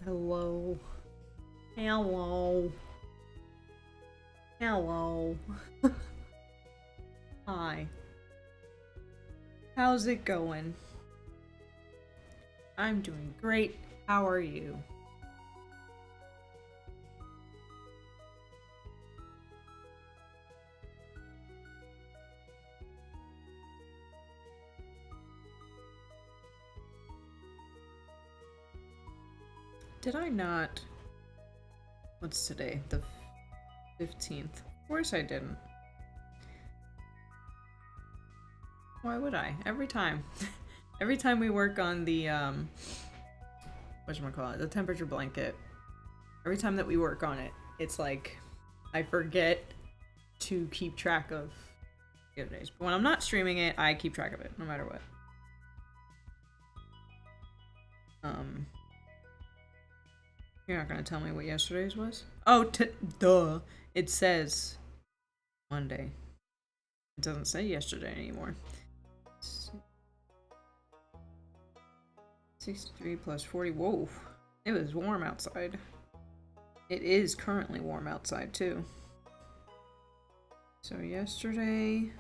Hello. Hello. Hello. Hi. How's it going? I'm doing great. How are you? Did I not? What's today? The 15th. Of course I didn't. Why would I? Every time. Every time we work on the, whatchamacallit, the temperature blanket, every time that we work on it, it's like, I forget to keep track of the other days. But when I'm not streaming it, I keep track of it, no matter what. You're not gonna tell me what yesterday's was? Oh, duh. It says Monday. It doesn't say yesterday anymore. 63 plus 40. Whoa. It was warm outside. It is currently warm outside, too. So yesterday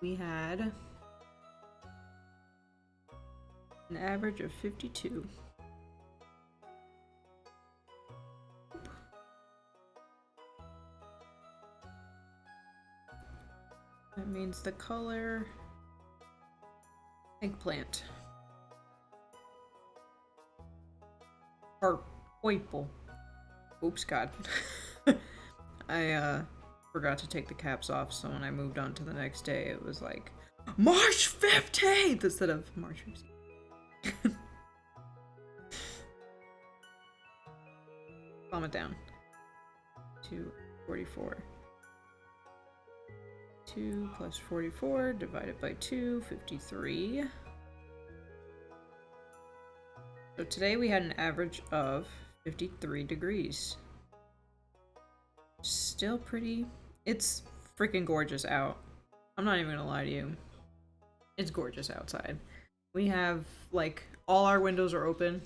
we had an average of 52. That means the color eggplant. Or purple. Oops, God. I forgot to take the caps off, so when I moved on to the next day, it was like March 15th instead of March 15th. Calm it down. 244. 2 plus 44 divided by 2, 53. So today we had an average of 53 degrees. Still pretty. It's freaking gorgeous out. I'm not even gonna lie to you. It's gorgeous outside. We have, like, all our windows are open.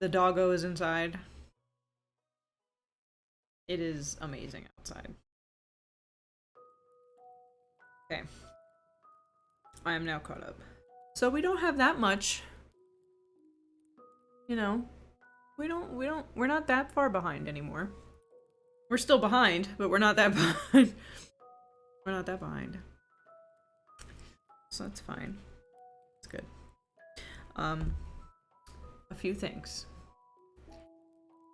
The doggo is inside. It is amazing outside. Okay. I am now caught up. So we don't have that much. You know, we're not that far behind anymore. We're still behind, but we're not that behind. We're not that behind. So that's fine. It's good. A few things.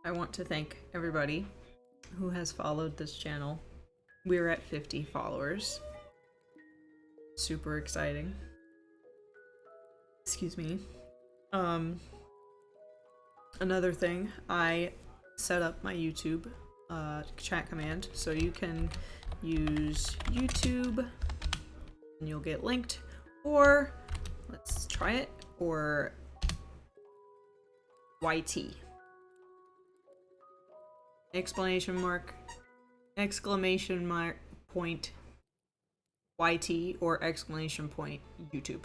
I want to thank everybody who has followed this channel. We're at 50 followers. Super exciting. Excuse me. Another thing, I set up my YouTube chat command, so you can use YouTube and you'll get linked, or let's try it, or YT. Exclamation mark point YT or exclamation point YouTube.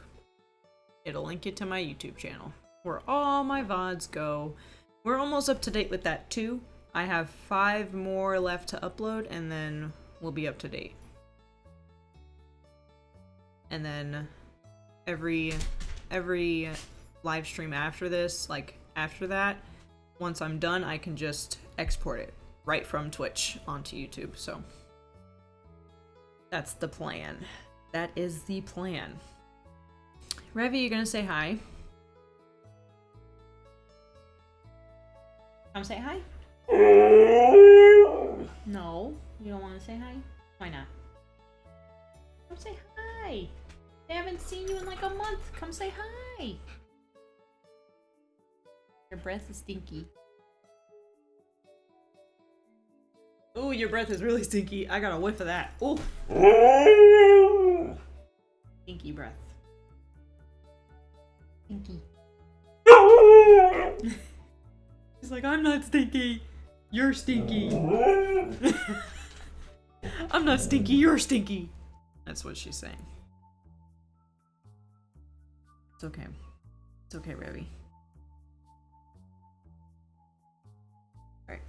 It'll link you to my YouTube channel where all my VODs go. We're almost up to date with that too. I have 5 more left to upload and then we'll be up to date. And then every live stream after this, like after that, once I'm done, I can just export it right from Twitch onto YouTube. So that's the plan. That is the plan. Revi, you gonna say hi? Come say hi? No, you don't want to say hi? Why not? Come say hi. They haven't seen you in like a month. Come say hi. Your breath is stinky. Oh, your breath is really stinky. I got a whiff of that. Oh. Stinky breath. Stinky. He's like, I'm not stinky. You're stinky. I'm not stinky. You're stinky. That's what she's saying. It's okay. It's okay, Revy. Alright.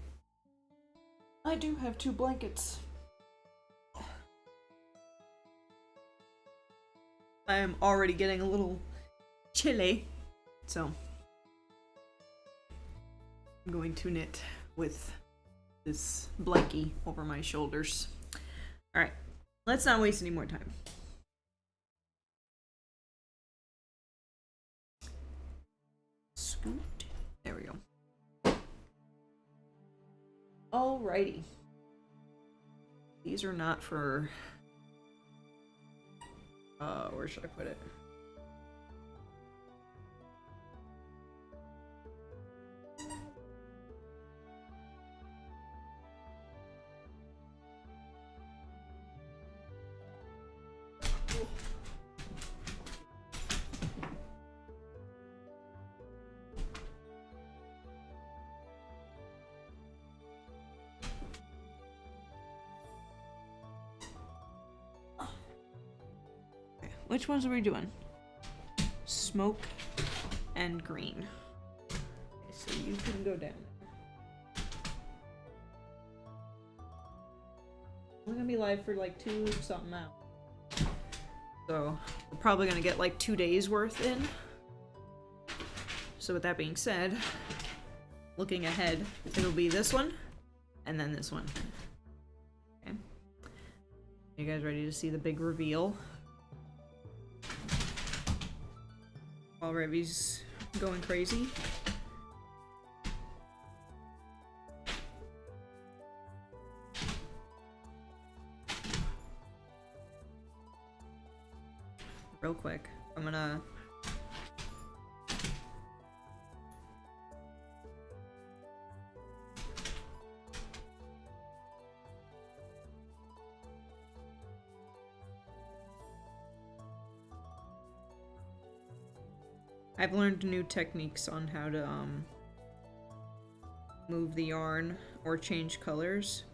I do have 2 blankets. I am already getting a little chilly, so I'm going to knit with this blankie over my shoulders. Alright, let's not waste any more time. Scoot. There we go. Alrighty. These are not for... where should I put it? Which ones are we doing? Smoke and green. Okay, so you can go down there. We're gonna be live for like 2 something out. So we're probably gonna get like 2 days worth in. So with that being said, looking ahead, it'll be this one and then this one. Okay. You guys ready to see the big reveal? While Revy's going crazy. Real quick, I'm gonna... I've learned new techniques on how to move the yarn or change colors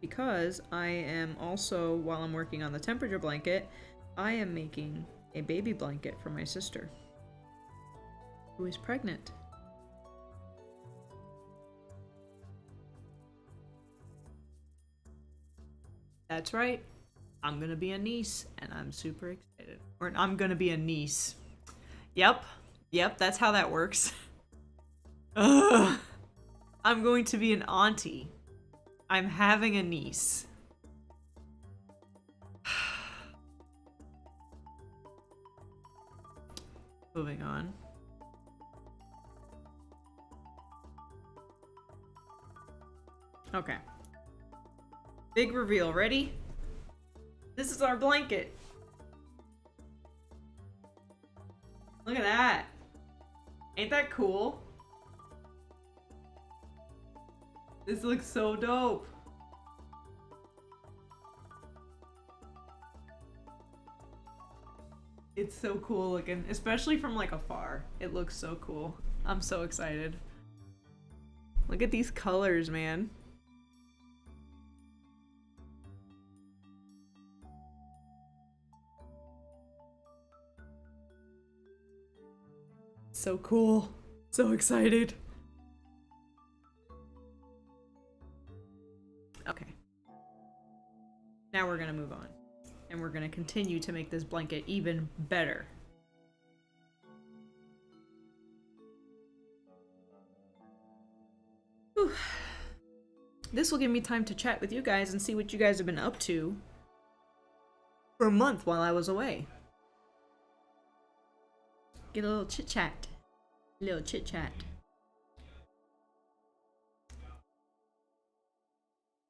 because I am also, while I'm working on the temperature blanket, I am making a baby blanket for my sister who is pregnant. That's right. I'm gonna be a niece and I'm super excited. Or I'm gonna be a niece. Yep. Yep, that's how that works. Ugh. I'm going to be an auntie. I'm having a niece. Moving on. Okay. Big reveal. Ready? This is our blanket. Look at that. Ain't that cool? This looks so dope. It's so cool looking, especially from like afar. It looks so cool. I'm so excited. Look at these colors, man. So cool. So excited. Okay. Now we're gonna move on. And we're gonna continue to make this blanket even better. Whew. This will give me time to chat with you guys and see what you guys have been up to for a month while I was away. Get a little chit chat. A little chit chat.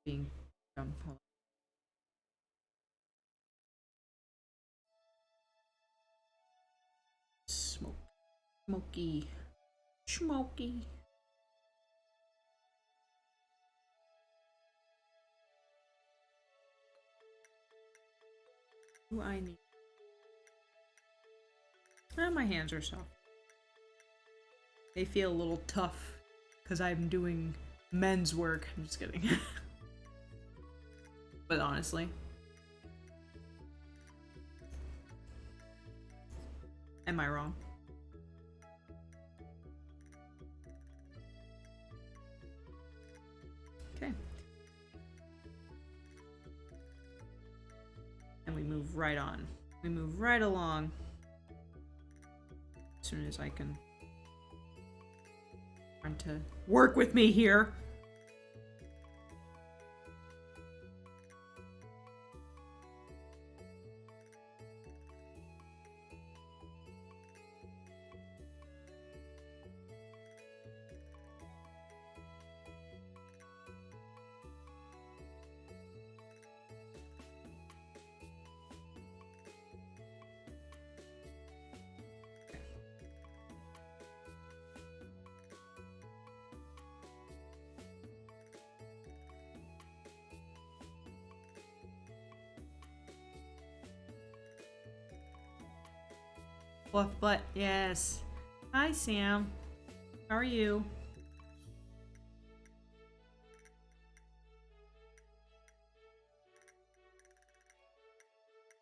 Being dumb. Hold on. Smoke. Smoky. Smoky. Who I need. My hands are soft. They feel a little tough because I'm doing men's work. I'm just kidding. But honestly. Am I wrong? Okay. And we move right on. We move right along. As soon as I can. Trying to work with me here. Fluff butt, yes. Hi, Sam. How are you?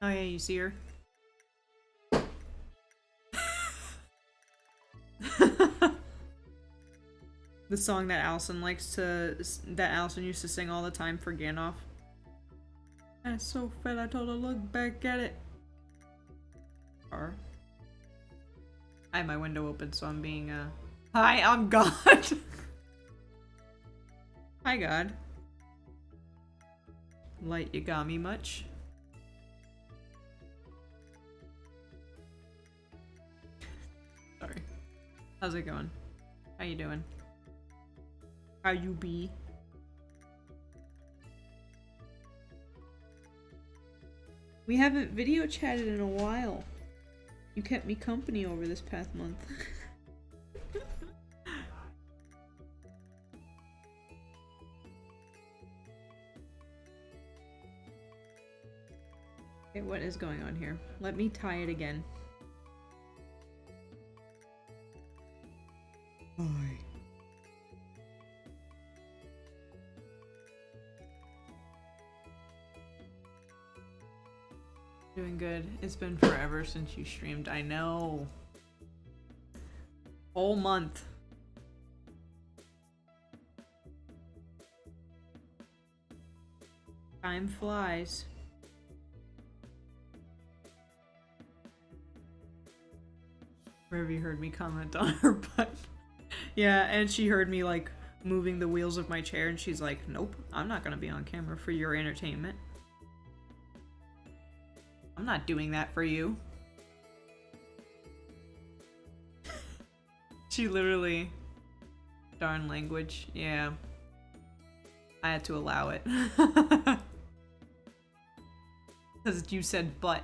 Oh yeah, you see her? The song that Allison used to sing all the time for Gandalf. I'm so fat I told her look back at it. Or I have my window open, so I'm being, Hi, I'm God! Hi, God. Light Yagami much? Sorry. How's it going? How you doing? How you be? We haven't video chatted in a while. You kept me company over this past month. Okay, what is going on here? Let me tie it again. Bye. Doing good. It's been forever since you streamed. I know. Whole month. Time flies. Ruby heard me comment on her butt. Yeah, and she heard me like moving the wheels of my chair and she's like, nope, I'm not gonna be on camera for your entertainment. I'm not doing that for you. She literally... Darn language. Yeah. I had to allow it. Because you said butt.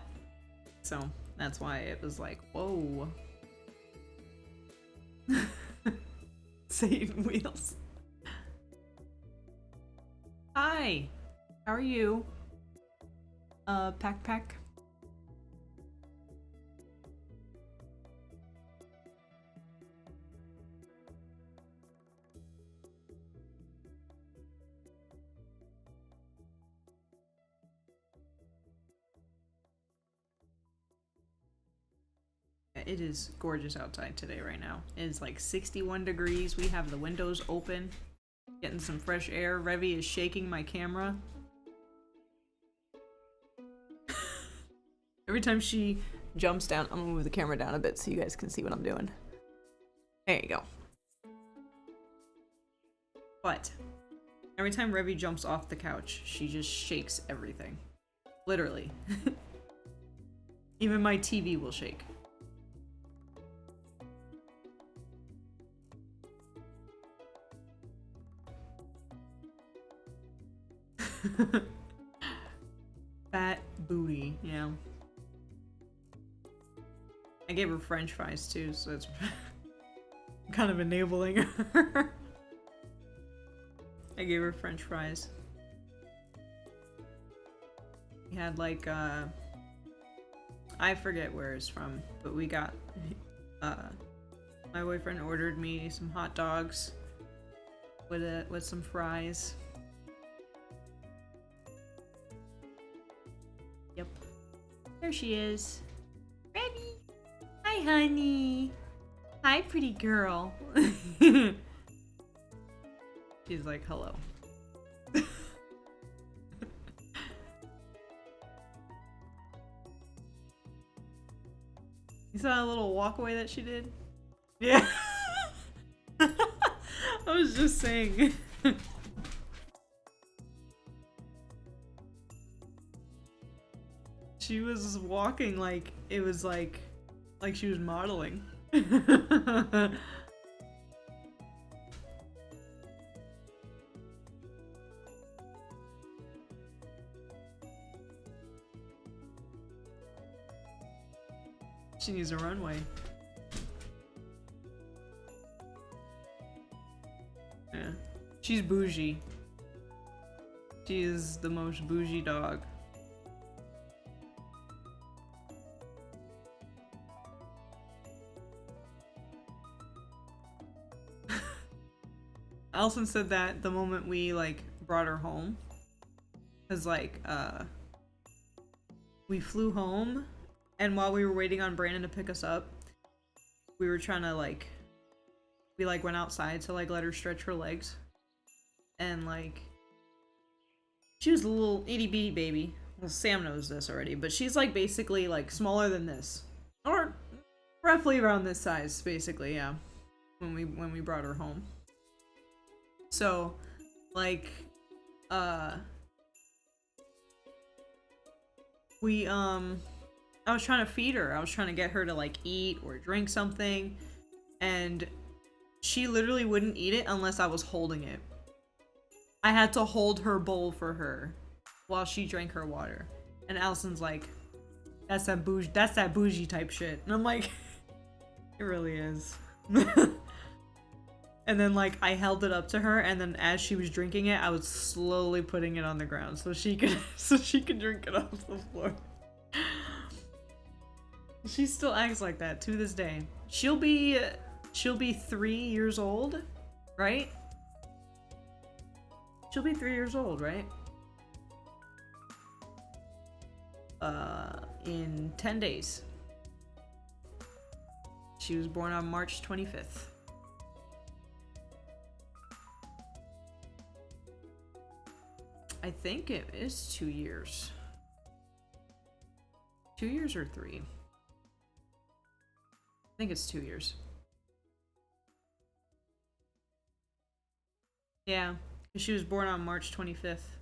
So, that's why it was like, whoa. Satan wheels. Hi! How are you? Pack. It is gorgeous outside today right now. It is like 61 degrees. We have the windows open. Getting some fresh air. Revy is shaking my camera. Every time she jumps down, I'm gonna move the camera down a bit so you guys can see what I'm doing. There you go. But every time Revy jumps off the couch, she just shakes everything. Literally. Even my TV will shake. Fat booty, yeah. I gave her french fries too, so it's kind of enabling her. I gave her french fries. We had like, I forget where it's from, but we got, my boyfriend ordered me some hot dogs with some fries. Yep. There she is. Revy! Hi, honey! Hi, pretty girl! She's like, hello. saw a little walkaway that she did? Yeah. I was just saying. She was walking like it was like she was modeling. She needs a runway. Yeah. She's bougie. She is the most bougie dog. Allison said that the moment we like brought her home, cause like we flew home, and while we were waiting on Brandon to pick us up, we were trying to like we like went outside to like let her stretch her legs, and like she was a little itty bitty baby. Well, Sam knows this already, but she's like basically like smaller than this, or roughly around this size, basically. Yeah, when we brought her home. So, like, I was trying to feed her. I was trying to get her to, like, eat or drink something, and she literally wouldn't eat it unless I was holding it. I had to hold her bowl for her while she drank her water. And Allison's like, that's that bougie type shit. And I'm like, it really is. And then, like, I held it up to her, and then as she was drinking it, I was slowly putting it on the ground so she could drink it off the floor. She still acts like that to this day. She'll be 3 years old, right? She'll be 3 years old, right? In 10 days. She was born on March 25th. I think it is 2 years. 2 years or 3? I think it's 2 years. Yeah, she was born on March 25th.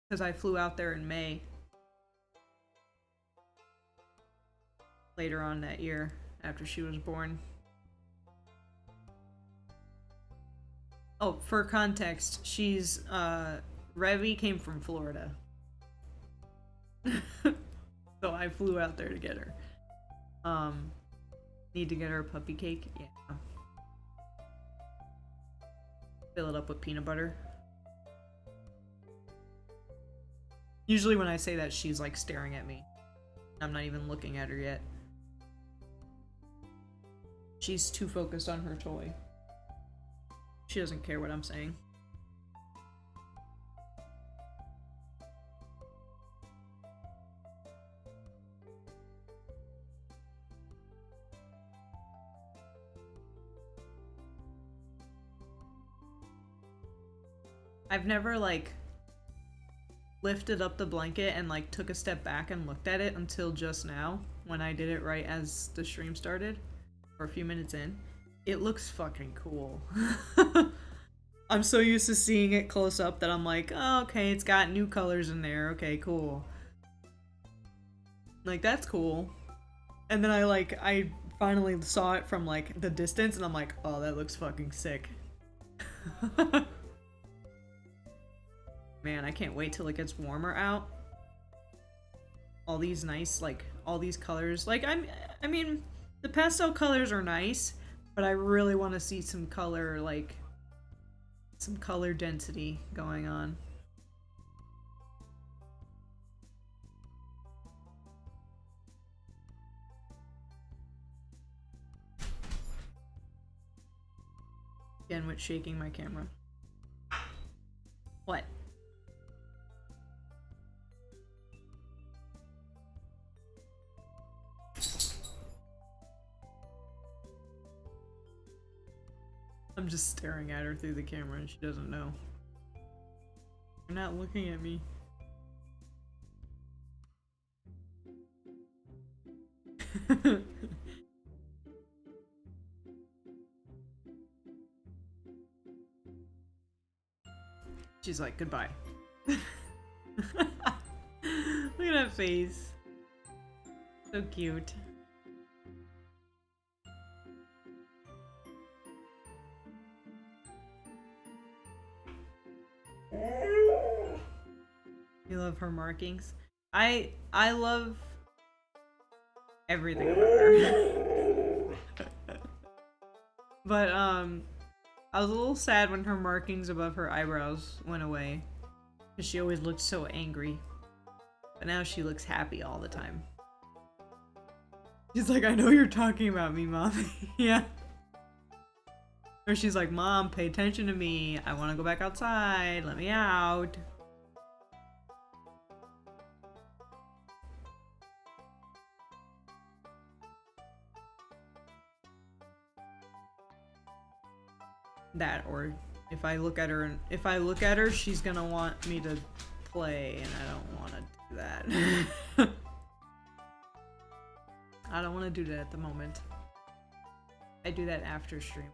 Because I flew out there in May. Later on that year, after she was born. Oh, for context, she's, Revy came from Florida. So I flew out there to get her. Need to get her a puppy cake? Yeah. Fill it up with peanut butter. Usually when I say that, she's like staring at me. I'm not even looking at her yet. She's too focused on her toy. She doesn't care what I'm saying. I've never like lifted up the blanket and like took a step back and looked at it until just now when I did it right as the stream started, or a few minutes in. It looks fucking cool. I'm so used to seeing it close up that I'm like, oh, okay, it's got new colors in there. Okay, cool. Like, that's cool. And then I finally saw it from like the distance and I'm like, oh, that looks fucking sick. Man, I can't wait till it gets warmer out. All these nice, like, all these colors. Like, I mean, the pastel colors are nice, but I really want to see some color, like, some color density going on. Again, with shaking my camera. What? I'm just staring at her through the camera and she doesn't know. You're not looking at me. She's like, goodbye. Look at that face. So cute. You love her markings? I love everything about her. But I was a little sad when her markings above her eyebrows went away, because she always looked so angry. But now she looks happy all the time. She's like, I know you're talking about me, Mom. Yeah. Or she's like, Mom, pay attention to me. I want to go back outside. Let me out. That, or if I look at her, she's gonna want me to play, and I don't want to do that. I don't want to do that at the moment. I do that after stream.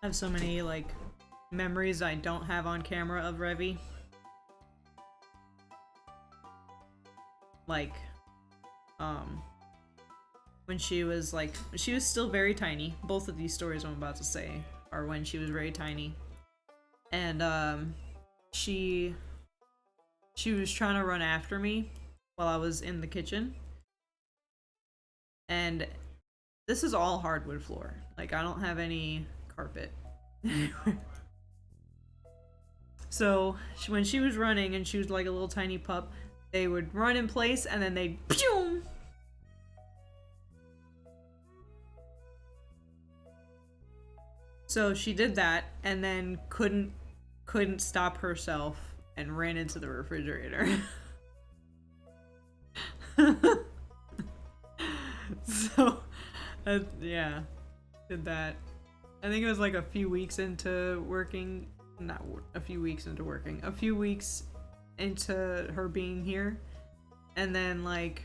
I have so many, like, memories I don't have on camera of Revy. Like, when she was, like, she was still very tiny. Both of these stories I'm about to say are when she was very tiny. And, she was trying to run after me while I was in the kitchen. And this is all hardwood floor. Like, I don't have any carpet. So when she was running and she was like a little tiny pup, they would run in place and then they'd pew! So she did that and then couldn't stop herself and ran into the refrigerator. So yeah, did that. I think it was like a few weeks into working, not a few weeks into working, a few weeks into her being here. And then, like,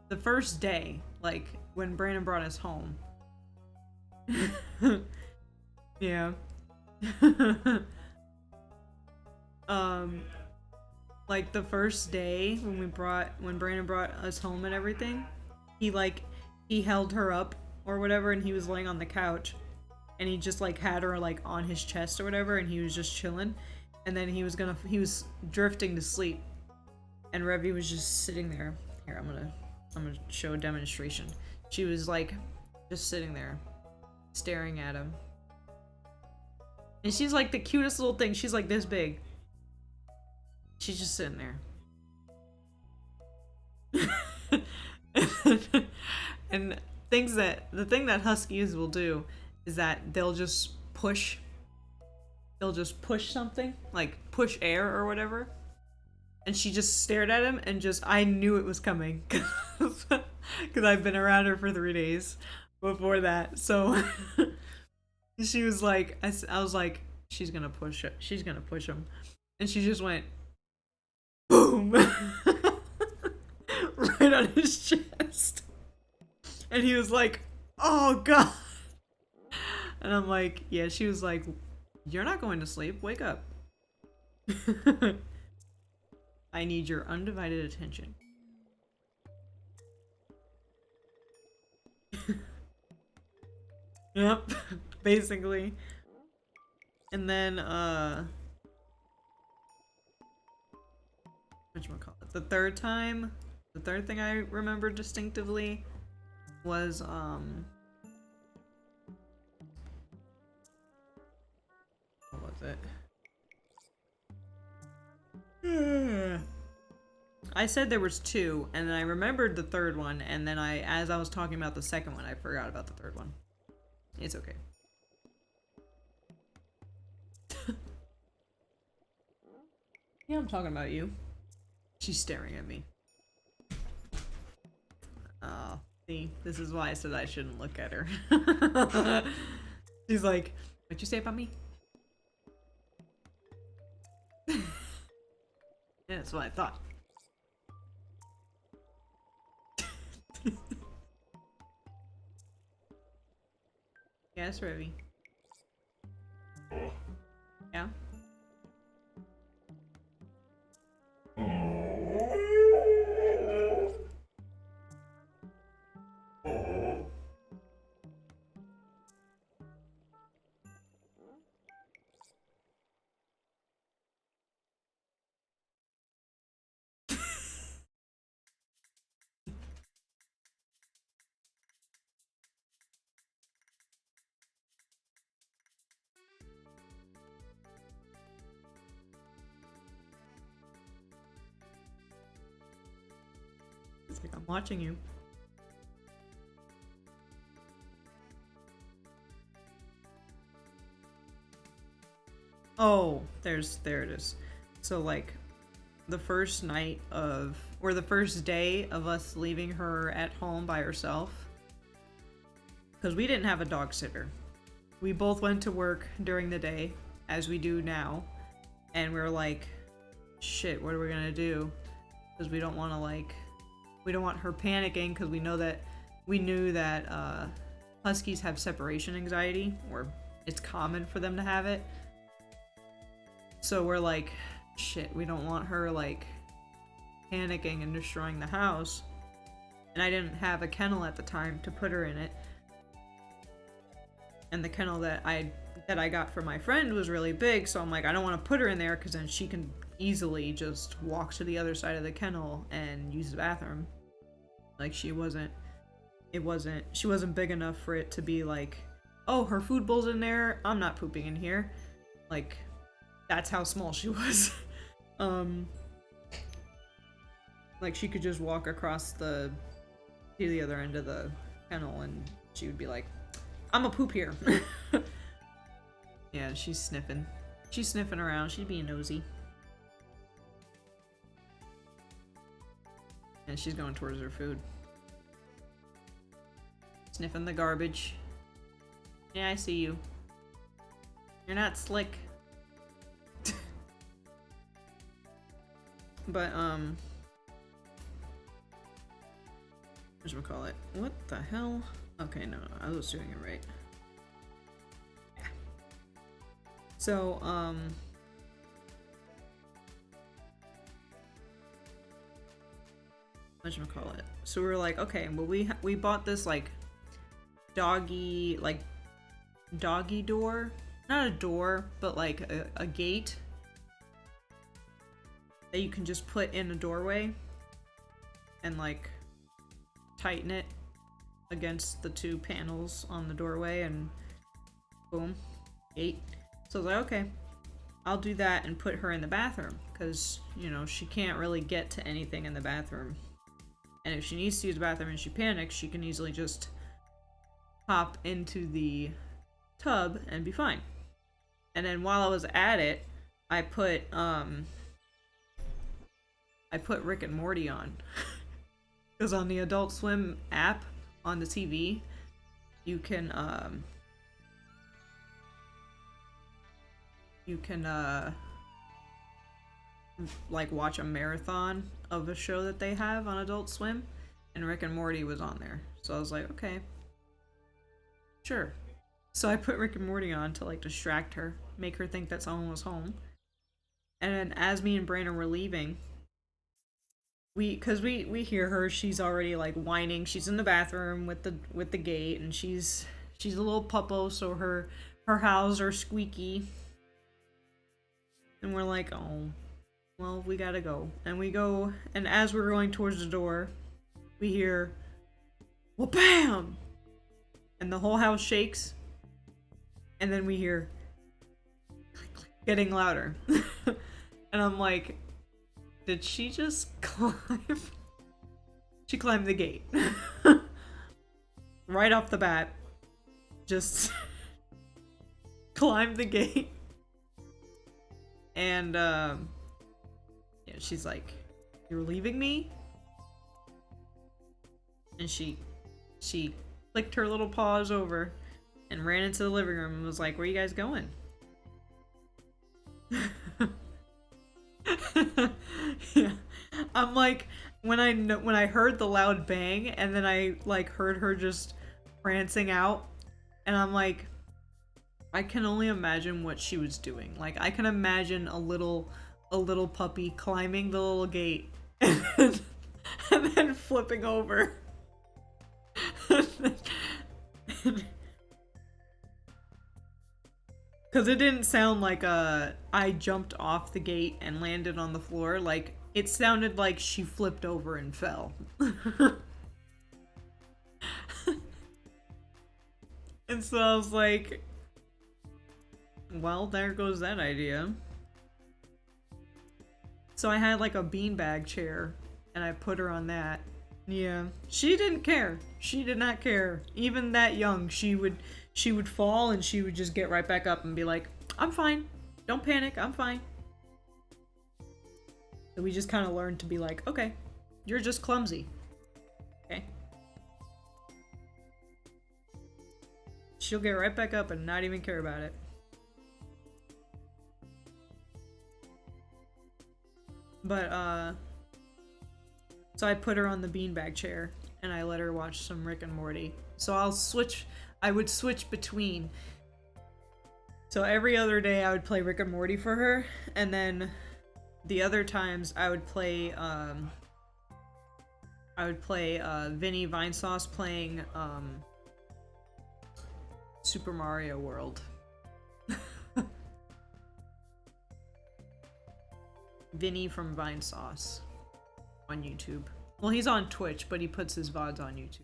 the first day, like, when Brandon brought us home. Yeah. Like, the first day when Brandon brought us home and everything, he held her up or whatever, and he was laying on the couch. And he just, like, had her, like, on his chest or whatever, and he was just chilling. And then he was drifting to sleep. And Revy was just sitting there. Here, I'm gonna show a demonstration. She was, like, just sitting there, staring at him. And she's, like, the cutest little thing. She's, like, this big. She's just sitting there. And the thing that Huskies will do is that they'll just push something, like push air or whatever. And she just stared at him and I knew it was coming. Because I've been around her for 3 days before that. So she was like, I was like, she's gonna push it. She's gonna push him. And she just went, boom. Right on his chest. And he was like, oh God. And I'm like, yeah, she was like, you're not going to sleep. Wake up. I need your undivided attention. Yep, basically. And then, whatchamacallit? The third thing I remember distinctively was, what was it? I said there was two, and then I remembered the third one, and then as I was talking about the second one, I forgot about the third one. It's okay. Yeah, I'm talking about you. She's staring at me. Oh, see, this is why I said I shouldn't look at her. She's like, what'd you say about me? Yeah, that's what I thought. Yes, Revy. Yeah? It's like, I'm watching you. Oh, there it is. So like the first night of, or the first day of us leaving her at home by herself, because we didn't have a dog sitter. We both went to work during the day, as we do now, and we were like, shit, what are we gonna do? Because we don't want to we don't want her panicking, because we knew that huskies have separation anxiety, or it's common for them to have it. So we're like, shit, we don't want her like panicking and destroying the house. And I didn't have a kennel at the time to put her in it. And the kennel that I got for my friend was really big, so I'm like, I don't want to put her in there because then she can easily just walk to the other side of the kennel and use the bathroom. Like she wasn't big enough for it to be like, oh, her food bowl's in there, I'm not pooping in here. Like, that's how small she was. Like she could just walk across to the other end of the kennel and she would be like, I'm a poop here. Yeah, she's sniffing. She's sniffing around. She's being nosy. And she's going towards her food. Sniffing the garbage. Yeah, I see you. You're not slick. But, whatchamacallit? What the hell? Okay, no, I was doing it right. Yeah. So, whatchamacallit? So we were like, okay, well we bought this like doggy door, not a door, but like a gate that you can just put in a doorway and like tighten it against the two panels on the doorway and boom, gate. So I was like, okay, I'll do that and put her in the bathroom because, you know, she can't really get to anything in the bathroom. And if she needs to use the bathroom and she panics, she can easily just hop into the tub and be fine. And then while I was at it, I put Rick and Morty on. Because on the Adult Swim app on the TV, you can like watch a marathon of a show that they have on Adult Swim, and Rick and Morty was on there. So I was like, okay, sure. So I put Rick and Morty on to like distract her, make her think that someone was home. And then as me and Brandon were leaving, we hear her, she's already like whining. She's in the bathroom with the gate, and she's a little puppo, so her howls are squeaky. And we're like, oh, well, we gotta go. And we go, and as we're going towards the door, we hear, well, bam! And the whole house shakes. And then we hear, click, click, getting louder. And I'm like, Did she just climb? She climbed the gate. Right off the bat. Just climbed the gate. And, yeah, she's like, "You're leaving me?" And she clicked her little paws over and ran into the living room and was like, "Where are you guys going?" Yeah. I'm like, when I heard the loud bang and then I like heard her just prancing out, and I'm like, I can only imagine what she was doing. Like, I can imagine a little puppy climbing the little gate and then flipping over. Because it didn't sound like I jumped off the gate and landed on the floor. Like, it sounded like she flipped over and fell. And so I was like, well, there goes that idea. So I had like a beanbag chair and I put her on that. Yeah. She didn't care. She did not care. Even that young, she would fall and she would just get right back up and be like, "I'm fine. Don't panic. I'm fine." So we just kind of learned to be like, "Okay, you're just clumsy." Okay. She'll get right back up and not even care about it. But, so I put her on the beanbag chair and I let her watch some Rick and Morty. So I would switch between. So every other day I would play Rick and Morty for her, and then the other times I would play, Vinny Vinesauce playing, Super Mario World. Vinny from Vinesauce on YouTube. Well, he's on Twitch, but he puts his VODs on YouTube.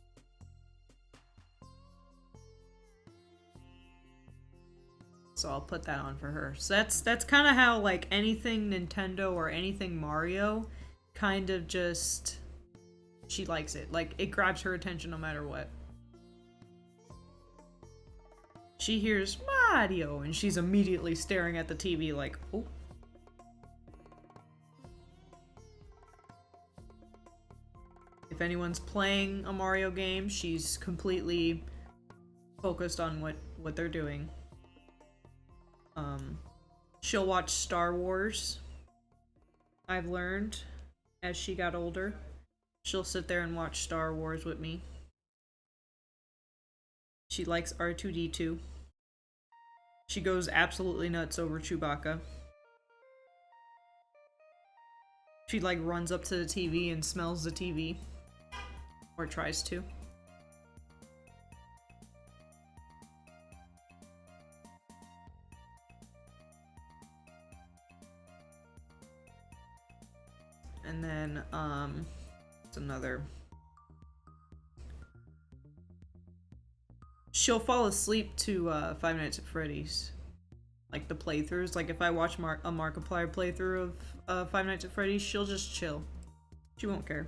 So I'll put that on for her. So that's kind of how, like, anything Nintendo or anything Mario kind of just, she likes it. Like, it grabs her attention no matter what. She hears Mario and she's immediately staring at the TV like, "Oh." If anyone's playing a Mario game, she's completely focused on what they're doing. She'll watch Star Wars. I've learned as she got older. She'll sit there and watch Star Wars with me. She likes R2-D2. She goes absolutely nuts over Chewbacca. She like runs up to the TV and smells the TV. Or tries to. And then, it's another. She'll fall asleep to, Five Nights at Freddy's. Like the playthroughs. Like if I watch a Markiplier playthrough of Five Nights at Freddy's, she'll just chill. She won't care.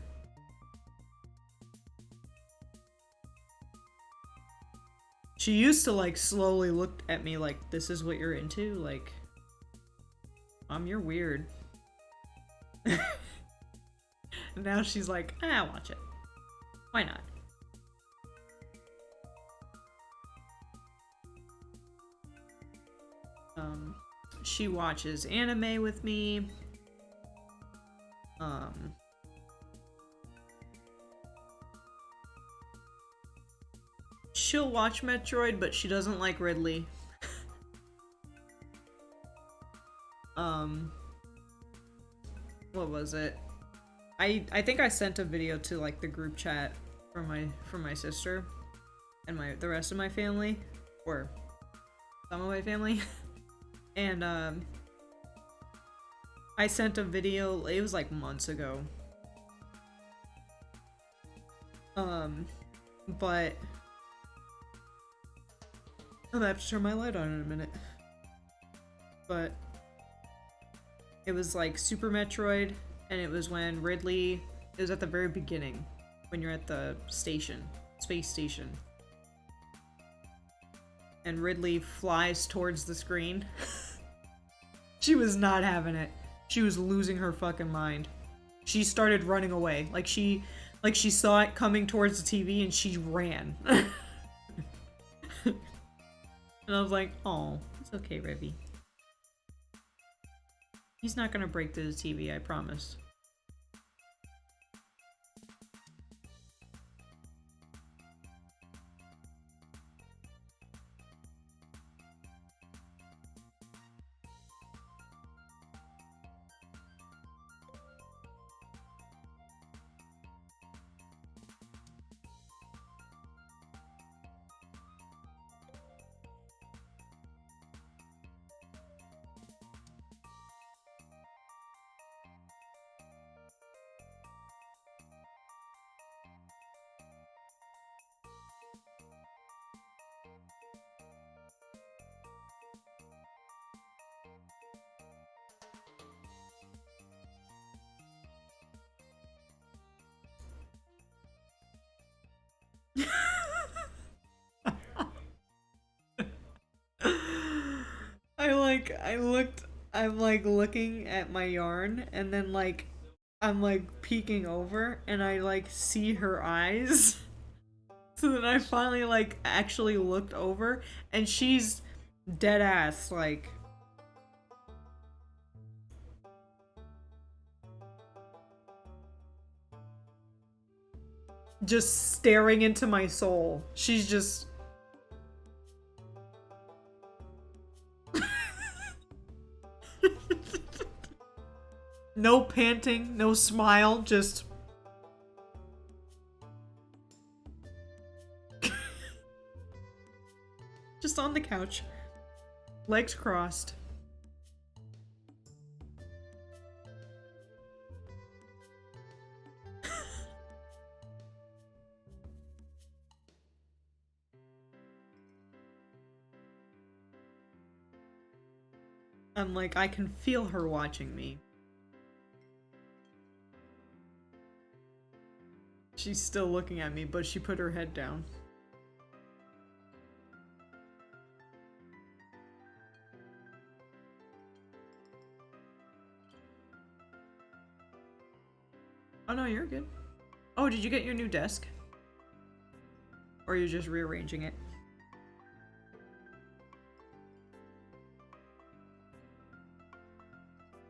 She used to like slowly look at me like, "This is what you're into?" Like, "You're weird." Now she's like, "I'll watch it. Why not?" She watches anime with me. She'll watch Metroid, but she doesn't like Ridley. What was it? I think I sent a video to like the group chat from my sister and the rest of my family, or some of my family. And I sent a video, it was like months ago. But I'm gonna have to turn my light on in a minute. But it was like Super Metroid and it was when Ridley, it was at the very beginning, when you're at the station, space station. And Ridley flies towards the screen. She was not having it. She was losing her fucking mind. She started running away. Like she saw it coming towards the TV and she ran. And I was like, oh, it's okay, Rivy. He's not gonna break through the TV, I promise. I'm like looking at my yarn and then like I'm like peeking over and I like see her eyes. So then I finally like actually looked over and she's dead ass like just staring into my soul. She's just no panting, no smile, just just on the couch, legs crossed. I'm like, I can feel her watching me. She's still looking at me, but she put her head down. Oh no, you're good. Oh, did you get your new desk? Or you're just rearranging it?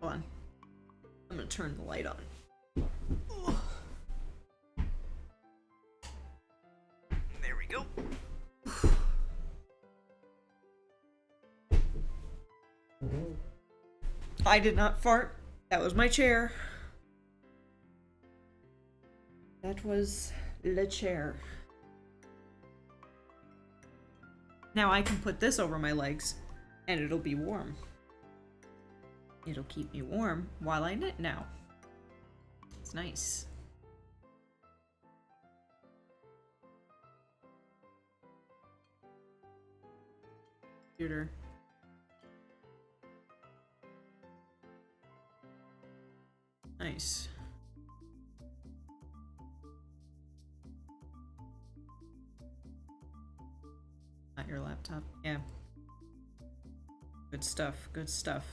Hold on. I'm gonna turn the light on. There we go. I did not fart. That was my chair. That was the chair. Now I can put this over my legs and it'll be warm. It'll keep me warm while I knit now. It's nice. Computer. Nice. Not your laptop. Yeah. Good stuff. Good stuff.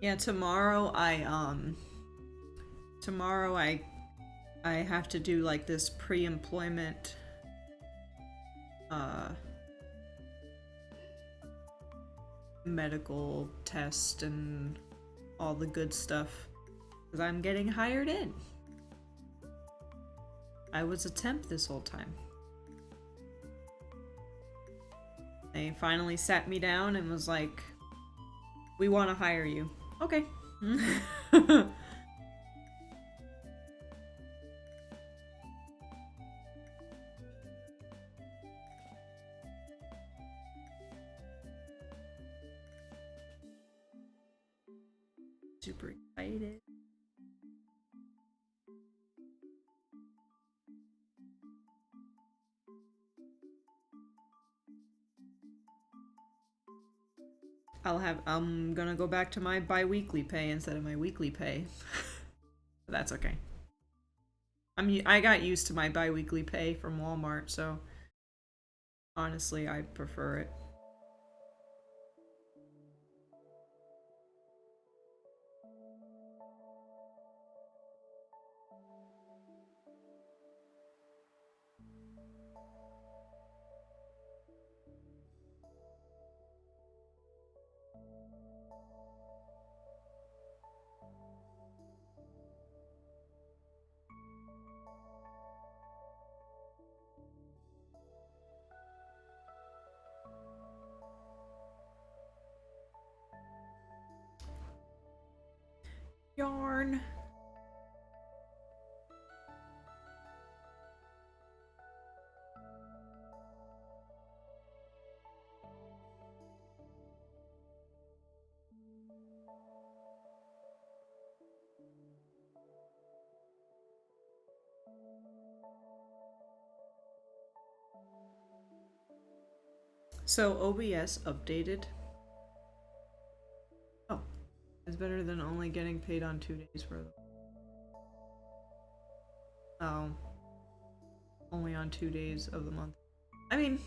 Yeah, tomorrow I have to do like this pre-employment medical test and all the good stuff because I'm getting hired in. I was a temp this whole time. They finally sat me down and was like, "We want to hire you." Okay. Super excited. I'm gonna go back to my bi-weekly pay instead of my weekly pay. But that's okay. I got used to my bi-weekly pay from Walmart, so honestly, I prefer it. Yarn. So OBS updated. Oh, it's better than only getting paid on 2 days for them. Oh, only on 2 days of the month. I mean,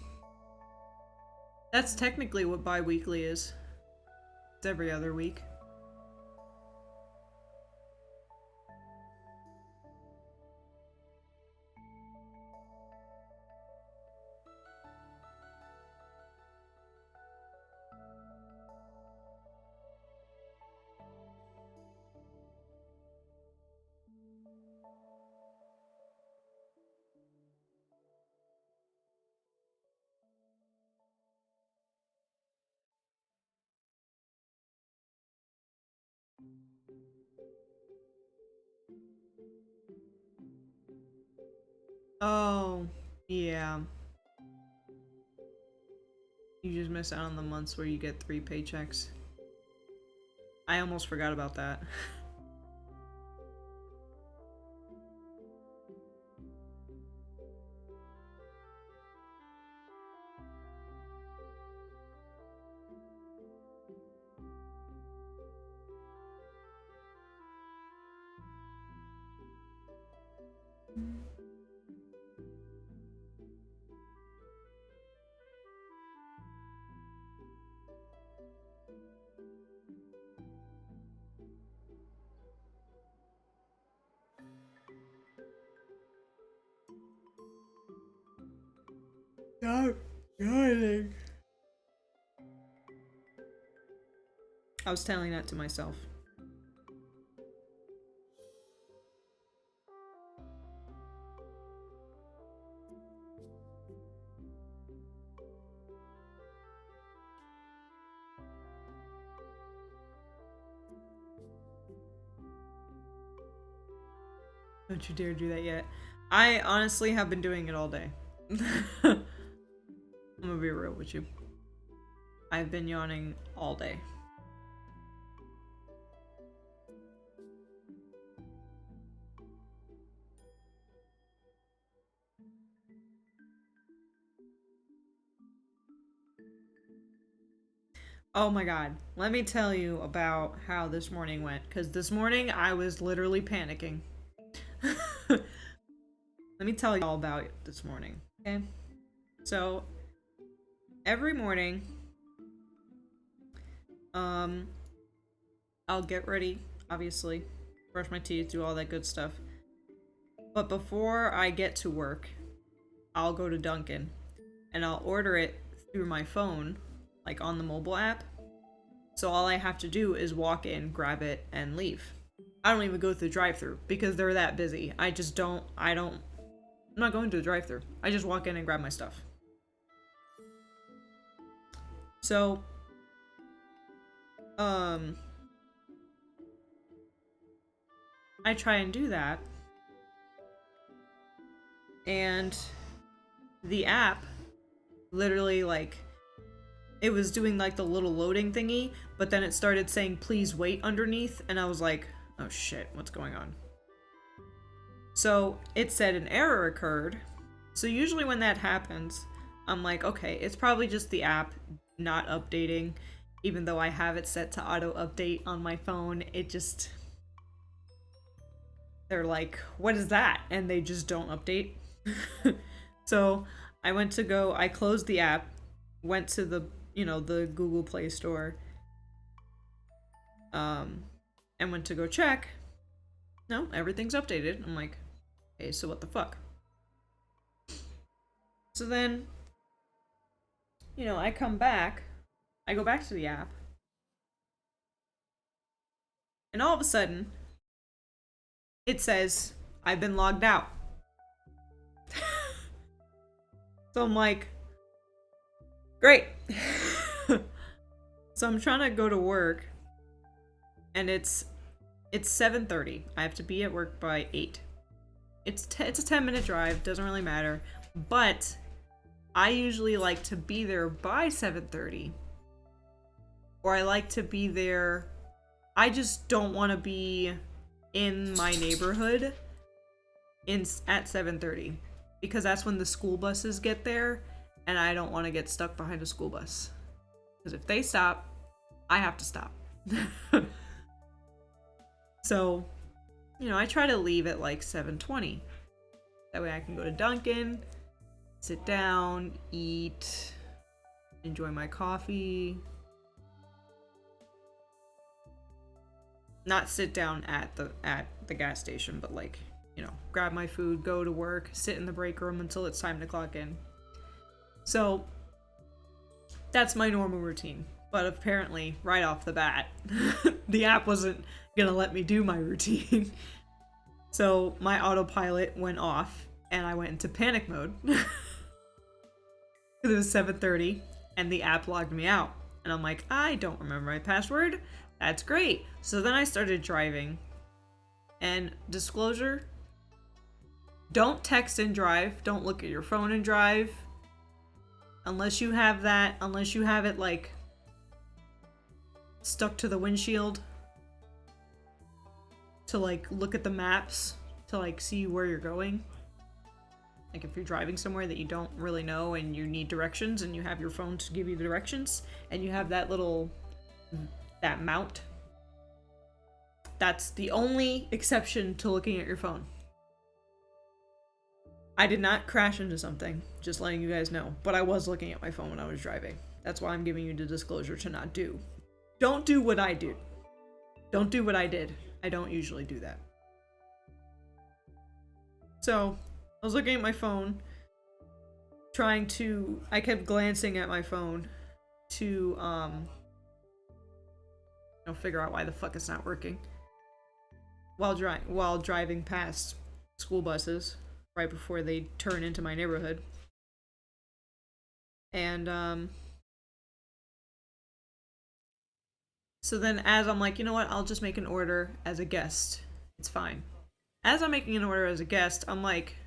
that's technically what bi-weekly is. It's every other week. Oh, yeah. You just miss out on the months where you get 3 paychecks. I almost forgot about that. Stop yawning. I was telling that to myself. Don't you dare do that yet. I honestly have been doing it all day. I'm gonna be real with you. I've been yawning all day. Oh my god. Let me tell you about how this morning went, because this morning I was literally panicking. Let me tell you all about it this morning, okay? So, every morning, I'll get ready, obviously, brush my teeth, do all that good stuff. But before I get to work, I'll go to Dunkin' and I'll order it through my phone, like on the mobile app. So all I have to do is walk in, grab it, and leave. I don't even go through the drive-thru because they're that busy. I'm not going to the drive-thru. I just walk in and grab my stuff. So, I try and do that. And the app literally, like, it was doing like the little loading thingy, but then it started saying please wait underneath, and I was like, oh shit, what's going on? So it said an error occurred. So usually when that happens, I'm like, okay, it's probably just the app not updating. even though I have it set to auto update on my phone, it just, they're like, what is that? And they just don't update. So I closed the app, went to the, the Google Play Store, and went to go check. No, everything's updated. I'm like, okay, so what the fuck? So then, I come back, I go back to the app, and all of a sudden, it says, I've been logged out. So I'm like, great. So I'm trying to go to work, and it's 7:30. I have to be at work by 8. It's a 10-minute drive, doesn't really matter, but I usually like to be there by 7:30. Or I like to be there, I just don't want to be in my neighborhood at 7:30, because that's when the school buses get there, and I don't want to get stuck behind a school bus. Because if they stop, I have to stop. So, I try to leave at like 7:20. That way I can go to Dunkin', sit down, eat, enjoy my coffee. Not sit down at the gas station, but like, grab my food, go to work, sit in the break room until it's time to clock in. So that's my normal routine. But apparently, right off the bat, the app wasn't gonna let me do my routine. So my autopilot went off, and I went into panic mode. Because it was 7:30, and the app logged me out. And I'm like, I don't remember my password. That's great. So then I started driving. And disclosure, don't text and drive. Don't look at your phone and drive. Unless you have it like stuck to the windshield to like look at the maps to like see where you're going. Like if you're driving somewhere that you don't really know and you need directions and you have your phone to give you the directions and you have that mount. That's the only exception to looking at your phone. I did not crash into something, just letting you guys know, but I was looking at my phone when I was driving. That's why I'm giving you the disclosure to not do. Don't do what I do. Don't do what I did. I don't usually do that. So, I was looking at my phone, I kept glancing at my phone to, figure out why the fuck it's not working. While driving past school buses, right before they turn into my neighborhood. And, so then as I'm like, you know what, I'll just make an order as a guest. It's fine. As I'm making an order as a guest, I'm like,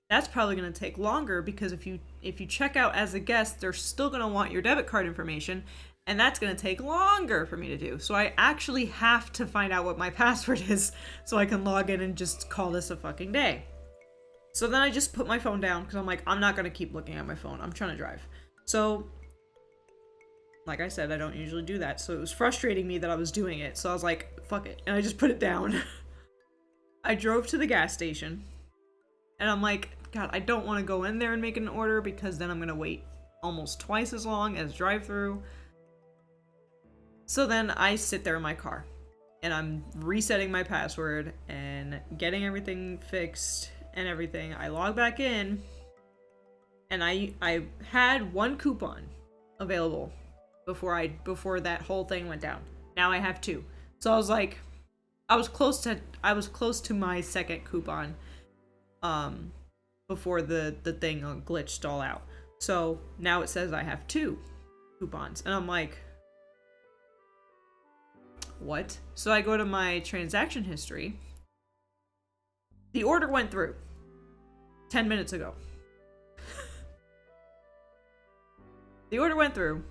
that's probably going to take longer because if you check out as a guest, they're still going to want your debit card information, and that's going to take longer for me to do. So I actually have to find out what my password is so I can log in and just call this a fucking day. So then I just put my phone down because I'm like, I'm not going to keep looking at my phone. I'm trying to drive. So, like I said, I don't usually do that. So it was frustrating me that I was doing it. So I was like, fuck it. And I just put it down. I drove to the gas station. And I'm like, God, I don't want to go in there and make an order because then I'm going to wait almost twice as long as drive-through. So then I sit there in my car. And I'm resetting my password and getting everything fixed and everything. I log back in. And I had one coupon available before that whole thing went down. Now I have 2. So I was like, I was close to my second coupon before the thing glitched all out. So now it says I have 2 coupons. And I'm like, what? So I go to my transaction history. The order went through 10 minutes ago. The order went through.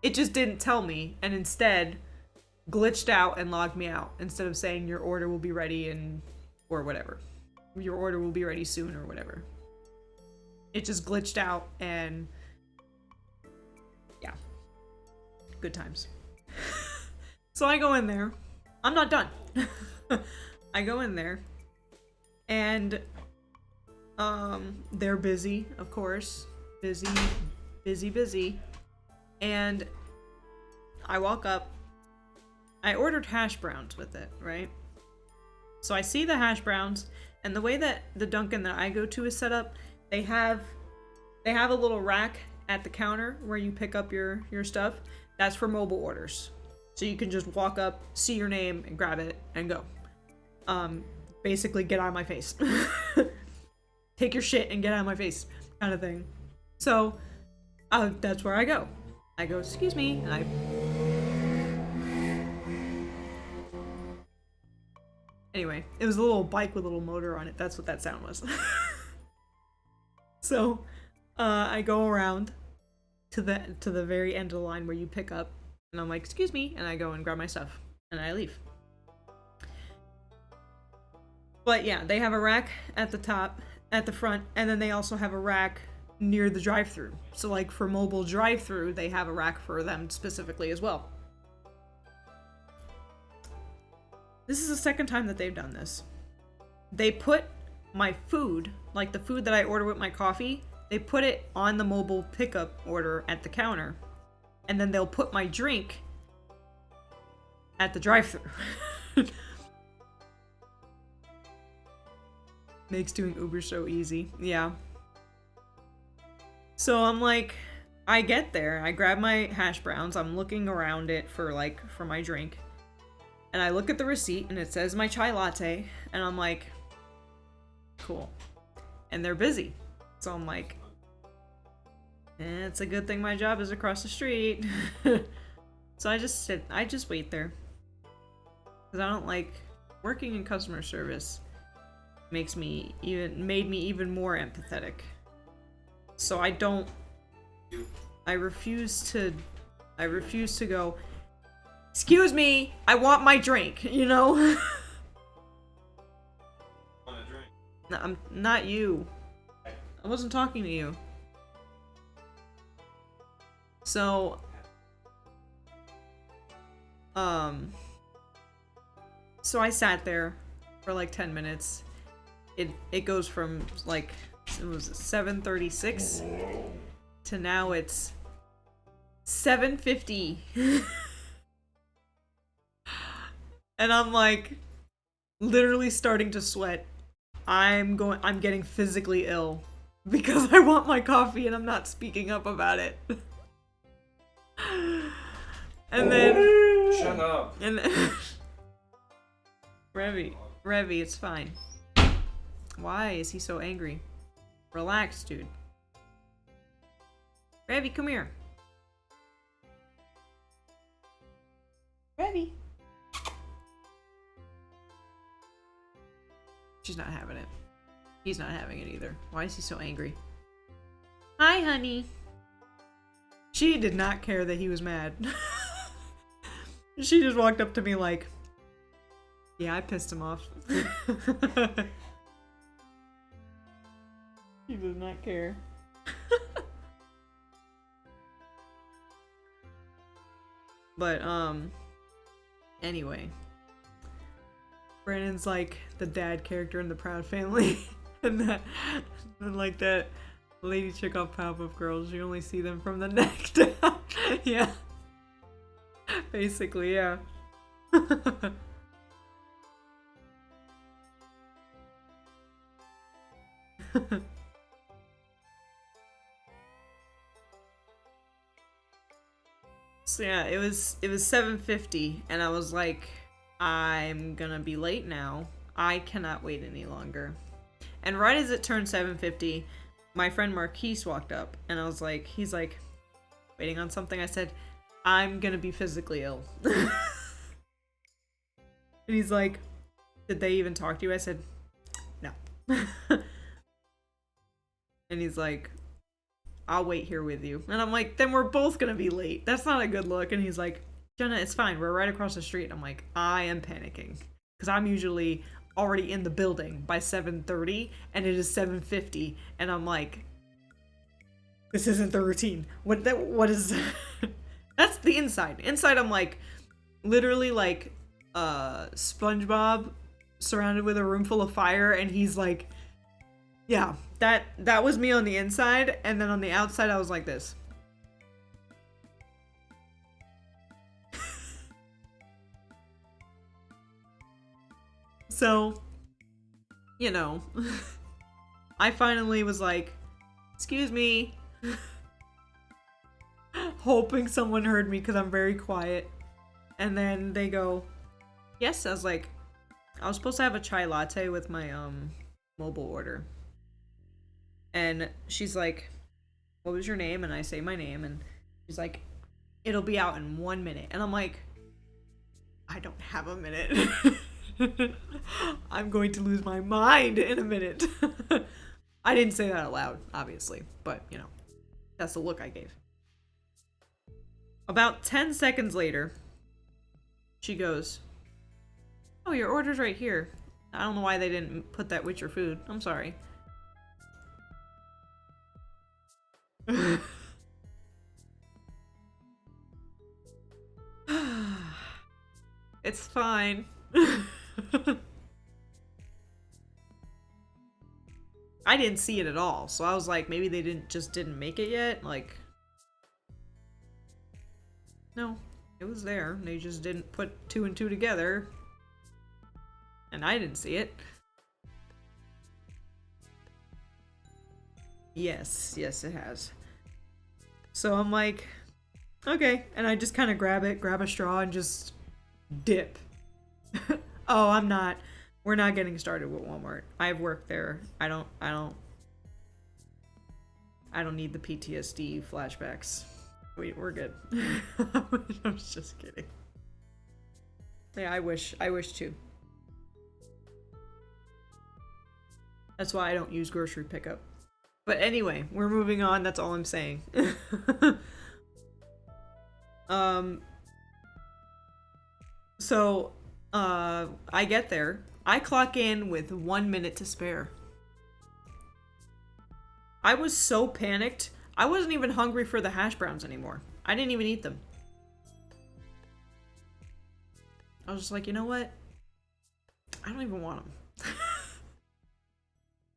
It just didn't tell me, and instead glitched out and logged me out instead of saying your order will be ready or whatever. Your order will be ready soon or whatever. It just glitched out and yeah. Good times. So I go in there. I'm not done. I go in there. And they're busy, of course. Busy. And I walk up. I ordered hash browns with it, right? So I see the hash browns, and the way that the Dunkin' that I go to is set up, they have a little rack at the counter where you pick up your stuff. That's for mobile orders. So you can just walk up, see your name, and grab it, and go. Basically, get out of my face. Take your shit and get out of my face, kind of thing. So, that's where I go. I go, excuse me, and I... Anyway, it was a little bike with a little motor on it. That's what that sound was. So, I go around to the very end of the line where you pick up, and I'm like, excuse me, and I go and grab my stuff, and I leave. But yeah, they have a rack at the top, at the front, and then they also have a rack near the drive-thru. So like for mobile drive-thru, they have a rack for them specifically as well. This is the second time that they've done this. They put my food, like the food that I order with my coffee, they put it on the mobile pickup order at the counter. And then they'll put my drink at the drive-thru. Makes doing Uber so easy. Yeah. So I'm like, I get there, I grab my hash browns, I'm looking around it for my drink. And I look at the receipt and it says my chai latte, and I'm like, cool. And they're busy. So I'm like, it's a good thing my job is across the street. So I just wait there. Because I don't like working in customer service. Made me even more empathetic. So I refuse to go, excuse me, I want my drink, you know? Want a drink? No, I'm not you. I wasn't talking to you. So, so I sat there for like 10 minutes. It goes from like, it was 7:36 to now it's 7:50. And I'm like literally starting to sweat. I'm getting physically ill because I want my coffee and I'm not speaking up about it. And then Shut up. And then Revy, it's fine. Why is he so angry? Relax, dude. Revy, come here. Revy. She's not having it. He's not having it either. Why is he so angry? Hi, honey. She did not care that he was mad. She just walked up to me like, yeah, I pissed him off. She does not care. But, anyway. Brandon's like the dad character in the Proud Family. and like that lady chick off Powerpuff Girls, you only see them from the neck down. Yeah. Basically, yeah. So yeah, it was 7:50 and I was like, I'm gonna be late now. I cannot wait any longer. And right as it turned 7:50, my friend Marquise walked up and I was like, he's like, waiting on something? I said, I'm gonna be physically ill. And he's like, did they even talk to you? I said, no. And he's like, I'll wait here with you. And I'm like, then we're both gonna be late. That's not a good look. And he's like, Jenna, it's fine. We're right across the street. And I'm like, I am panicking. Because I'm usually already in the building by 7:30 and it is 7:50. And I'm like, this isn't the routine. What is That's the inside. Inside, I'm like, literally like, SpongeBob surrounded with a room full of fire, and he's like, yeah, that was me on the inside, and then on the outside, I was like this. So, you know, I finally was like, excuse me. Hoping someone heard me because I'm very quiet. And then they go, yes. I was like, I was supposed to have a chai latte with my mobile order. And she's like, what was your name? And I say my name, and she's like, it'll be out in 1 minute. And I'm like, I don't have a minute. I'm going to lose my mind in a minute. I didn't say that out loud, obviously, but you know, that's the look I gave. About 10 seconds later, she goes, oh, your order's right here. I don't know why they didn't put that with your food. I'm sorry. It's fine. I didn't see it at all, so I was like, maybe they didn't make it yet. Like, no, it was there. They just didn't put 2 and 2 together, and I didn't see it. Yes, it has. So I'm like, okay, and I just kind of grab a straw, and just dip. Oh, we're not getting started with Walmart. I've worked there. I don't need the PTSD flashbacks. We're good. I was just kidding. Yeah, I wish too. That's why I don't use grocery pickup. But anyway, we're moving on. That's all I'm saying. So, I get there. I clock in with 1 minute to spare. I was so panicked. I wasn't even hungry for the hash browns anymore. I didn't even eat them. I was just like, you know what? I don't even want them.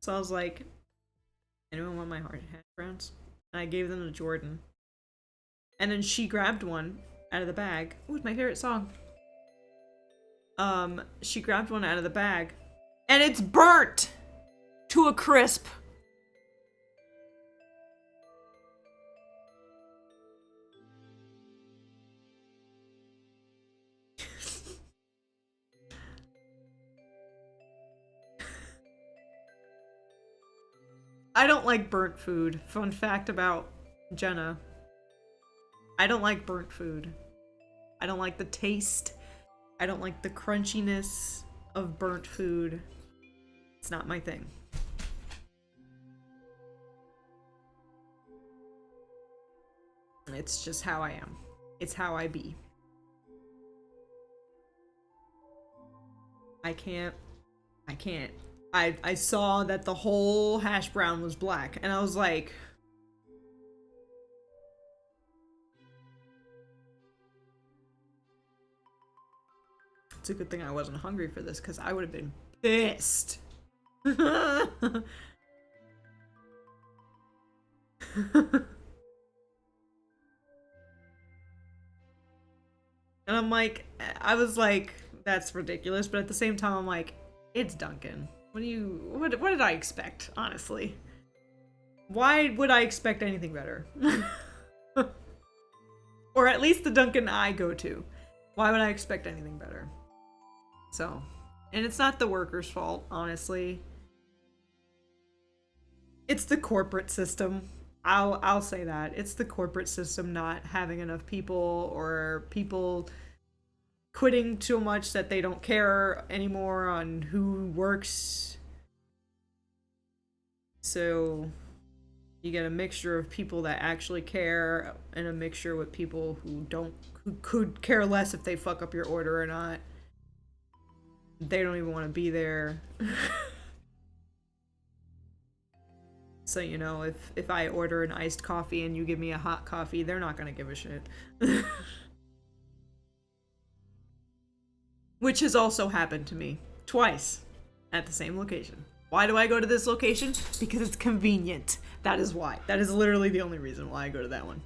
So I was like, anyone want my hash browns? And I gave them to Jordan. And then she grabbed one out of the bag. Ooh, it's my favorite song. She grabbed one out of the bag, and it's burnt to a crisp. I don't like burnt food. Fun fact about Jenna. I don't like burnt food. I don't like the taste. I don't like the crunchiness of burnt food. It's not my thing. It's just how I am. It's how I be. I can't. I saw that the whole hash brown was black, and I was like, it's a good thing I wasn't hungry for this, because I would have been pissed. And I'm like, I was like, that's ridiculous, but at the same time, I'm like, it's Dunkin'. What did I expect, honestly? Why would I expect anything better? Or at least the Dunkin' I go to. Why would I expect anything better? So, and it's not the workers' fault, honestly. It's the corporate system. I'll say that. It's the corporate system not having enough people, or people quitting so much that they don't care anymore on who works. So you get a mixture of people that actually care, and a mixture with people who could care less if they fuck up your order or not. They don't even want to be there. So, you know, if I order an iced coffee and you give me a hot coffee, they're not gonna give a shit. Which has also happened to me twice at the same location. Why do I go to this location? Because it's convenient. That is why. That is literally the only reason why I go to that one.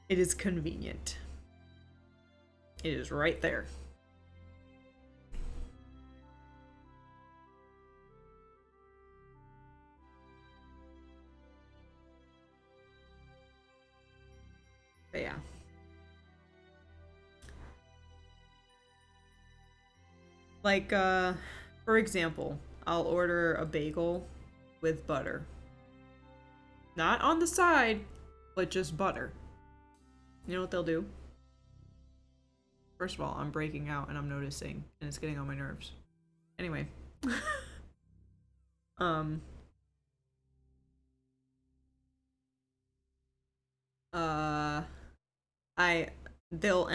It is convenient. It is right there. But yeah. Like, for example, I'll order a bagel with butter. Not on the side, but just butter. You know what they'll do? First of all, I'm breaking out and I'm noticing, and it's getting on my nerves. Anyway.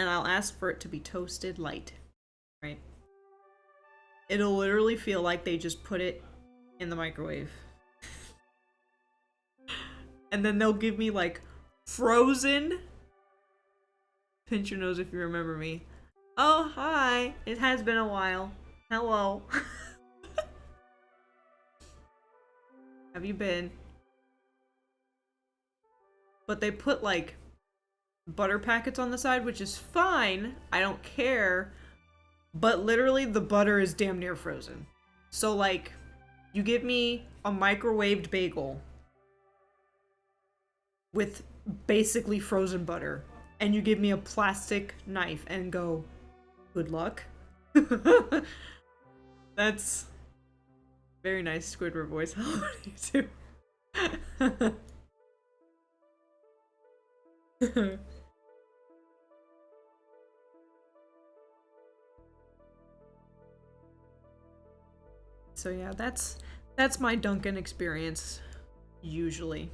I'll ask for it to be toasted light, right? It'll literally feel like they just put it in the microwave. And then they'll give me like frozen. Pinch your nose if you remember me. Oh, hi. It has been a while. Hello. Have you been? But they put like butter packets on the side, which is fine. I don't care. But literally the butter is damn near frozen. So like, you give me a microwaved bagel with basically frozen butter, and you give me a plastic knife and go, good luck. That's very nice Squidward voice. Hello to you too. So yeah, that's my Dunkin' experience, usually.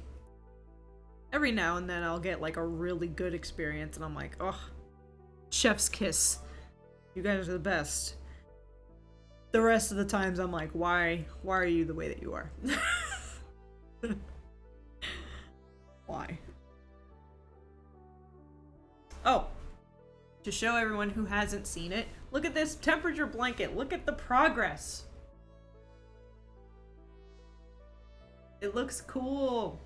Every now and then I'll get like a really good experience and I'm like, oh, chef's kiss. You guys are the best. The rest of the times I'm like, why are you the way that you are? Why? Oh, to show everyone who hasn't seen it, look at this temperature blanket. Look at the progress. It looks cool.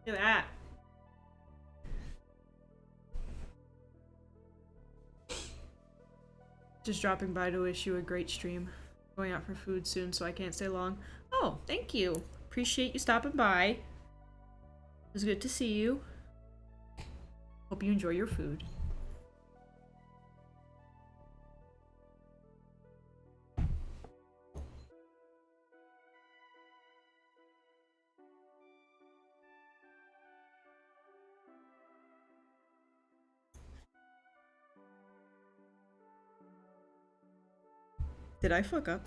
Look at that. Just dropping by to wish you a great stream. Going out for food soon, so I can't stay long. Oh, thank you. Appreciate you stopping by. It was good to see you. Hope you enjoy your food. Did I fuck up?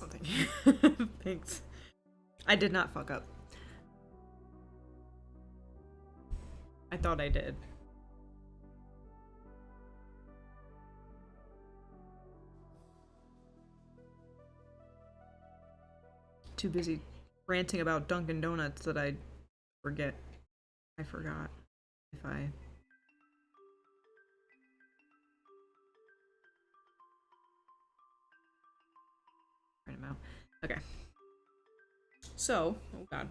Oh, thank you. Thanks. I did not fuck up. I thought I did. Too busy ranting about Dunkin' Donuts that I forget. I forgot if I... Right now. Okay. So, oh god.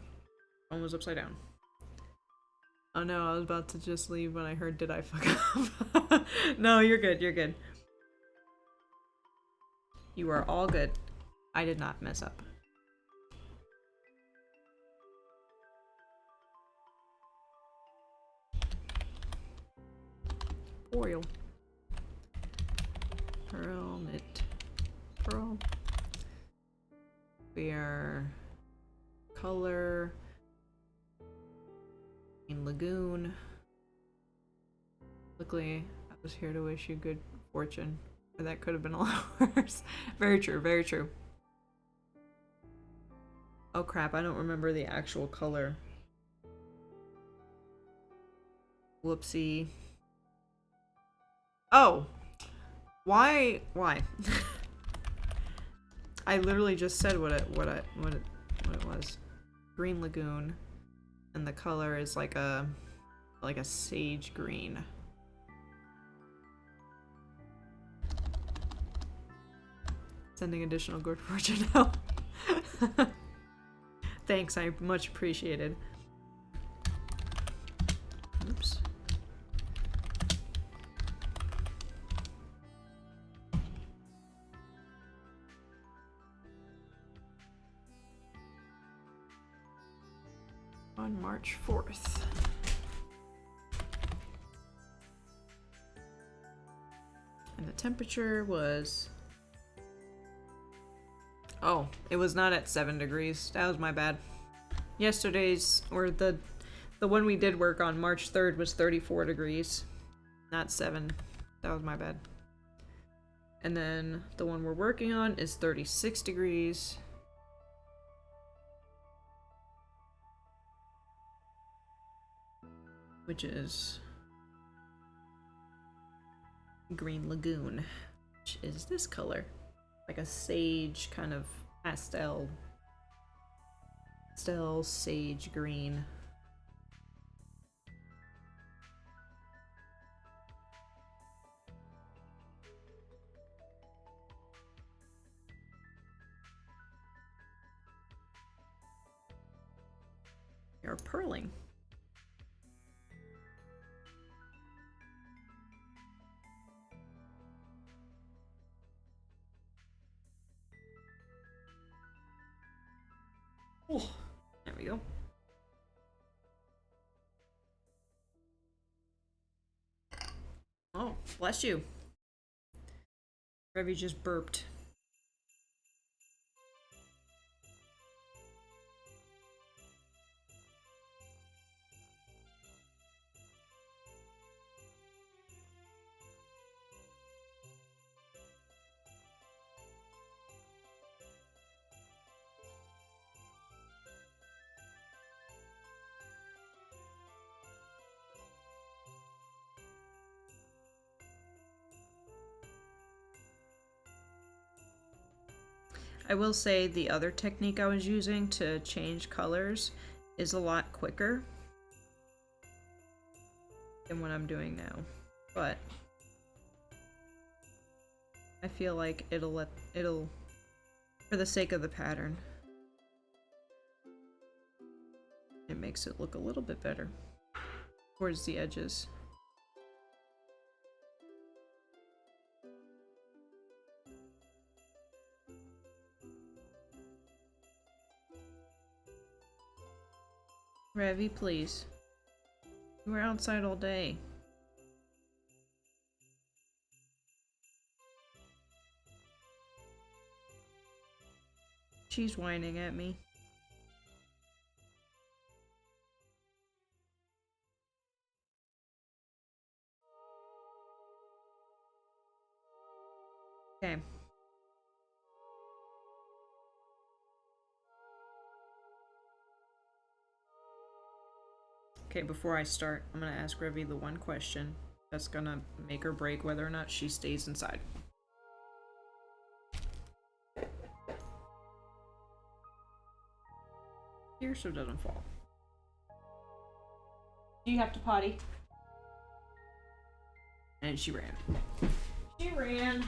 Phone was upside down. Oh no, I was about to just leave when I heard did I fuck up. No, you're good, you're good. You are all good. I did not mess up. Oriole. Pearl, knit, pearl. We are color in Lagoon. Luckily, I was here to wish you good fortune. Or that could have been a lot worse. Very true, very true. Oh crap, I don't remember the actual color. Whoopsie. Oh! Why? I literally just said what it was. Green Lagoon. And the color is like a sage green. Sending additional good fortune now. Thanks, I much appreciated. Oops. On March 4th. And the temperature was... Oh, it was not at 7 degrees. That was my bad. Yesterday's, or the one we did work on, March 3rd, was 34 degrees. Not 7. That was my bad. And then the one we're working on is 36 degrees. Which is Green Lagoon, which is this color. Like a sage kind of pastel sage green. You're purling. Oh, there we go. Oh, bless you. Revy just burped. I will say the other technique I was using to change colors is a lot quicker than what I'm doing now, but I feel like it'll, for the sake of the pattern, it makes it look a little bit better towards the edges. Revy, please. You were outside all day. She's whining at me. Okay. Okay, before I start, I'm gonna ask Revy the one question that's gonna make or break whether or not she stays inside. Here so it doesn't fall. Do you have to potty? And she ran. She ran.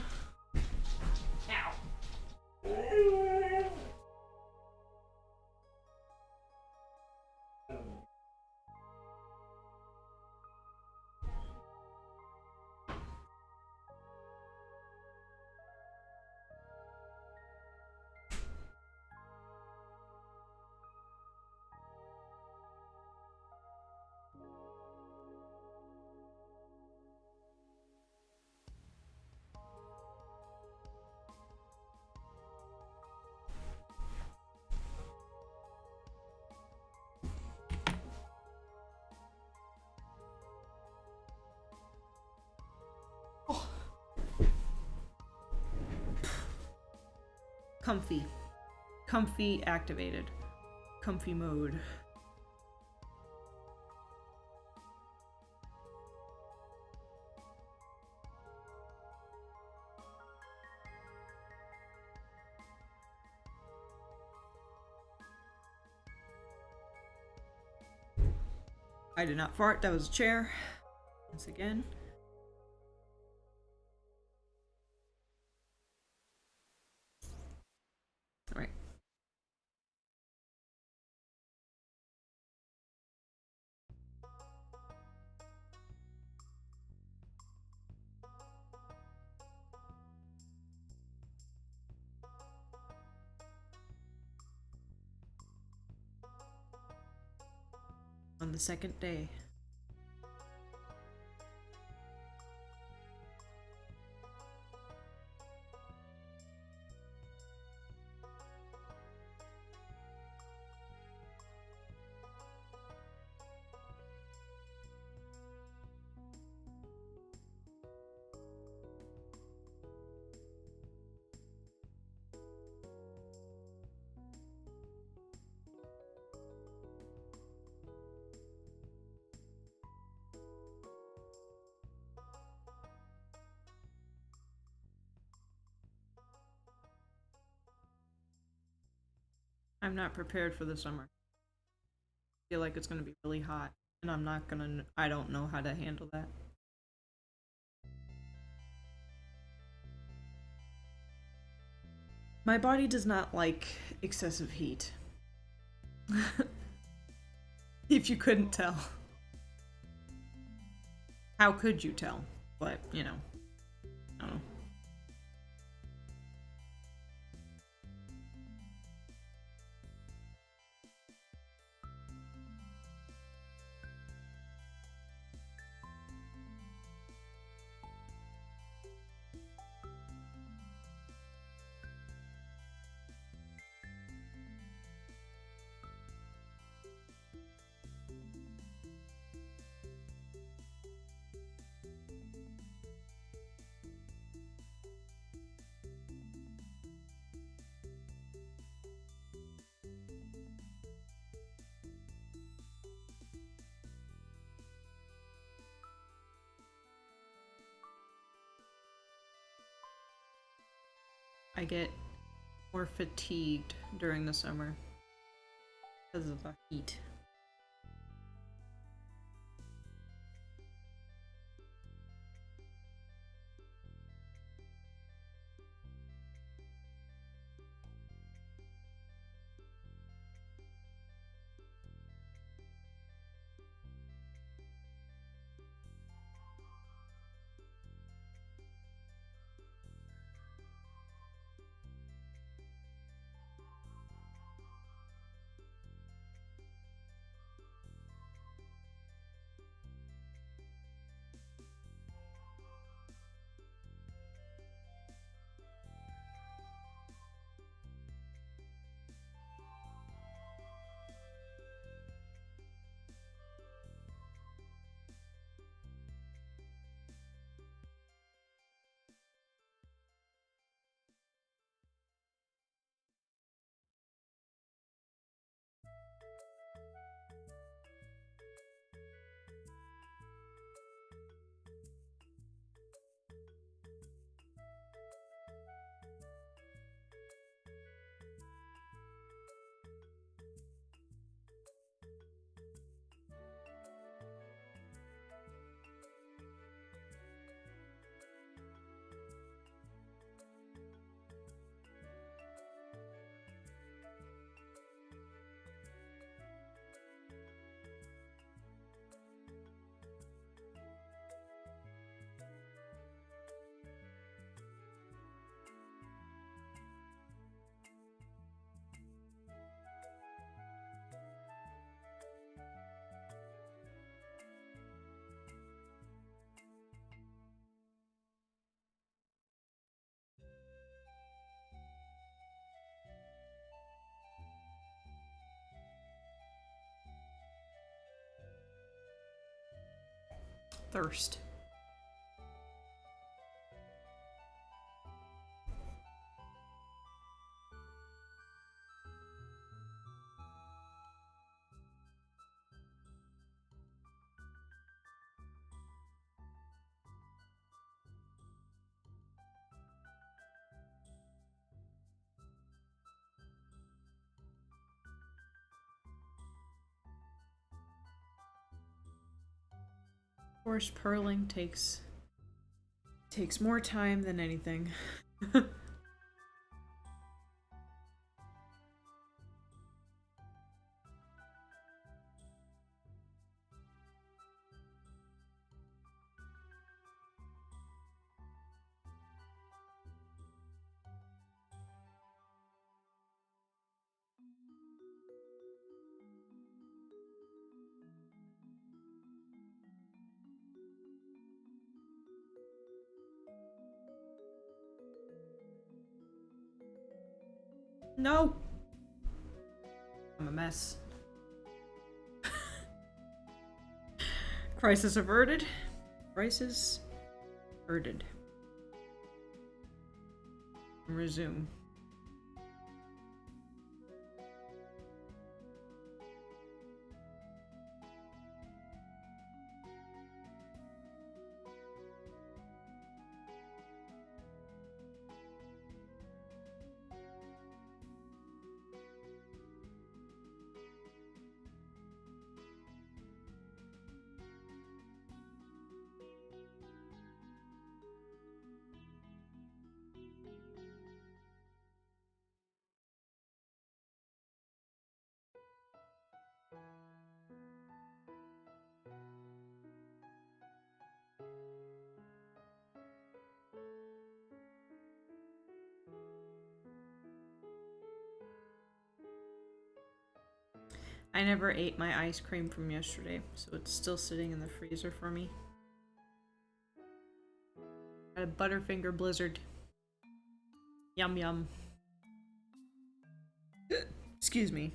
Ow. Comfy. Comfy activated. Comfy mode. I did not fart, that was a chair. Once again. Alright. On the second day. I'm not prepared for the summer. I feel like it's gonna be really hot, and I don't know how to handle that. My body does not like excessive heat. If you couldn't tell. How could you tell? But, you know. I don't know. I get more fatigued during the summer because of the heat. Thirst. course, purling takes more time than anything. No! I'm a mess. Crisis averted. Crisis averted. Resume. I never ate my ice cream from yesterday, so it's still sitting in the freezer for me. Got a Butterfinger Blizzard. Yum yum. Excuse me.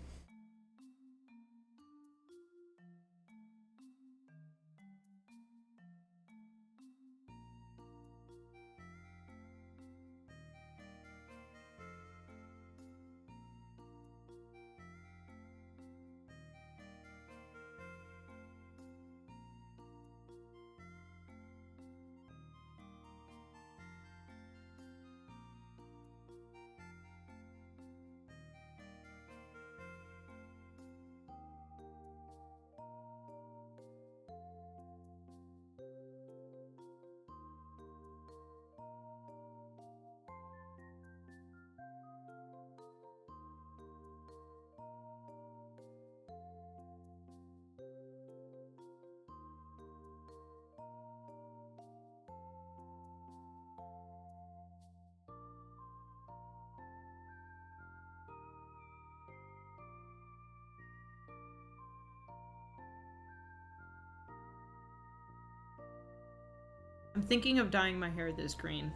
I'm thinking of dyeing my hair this green.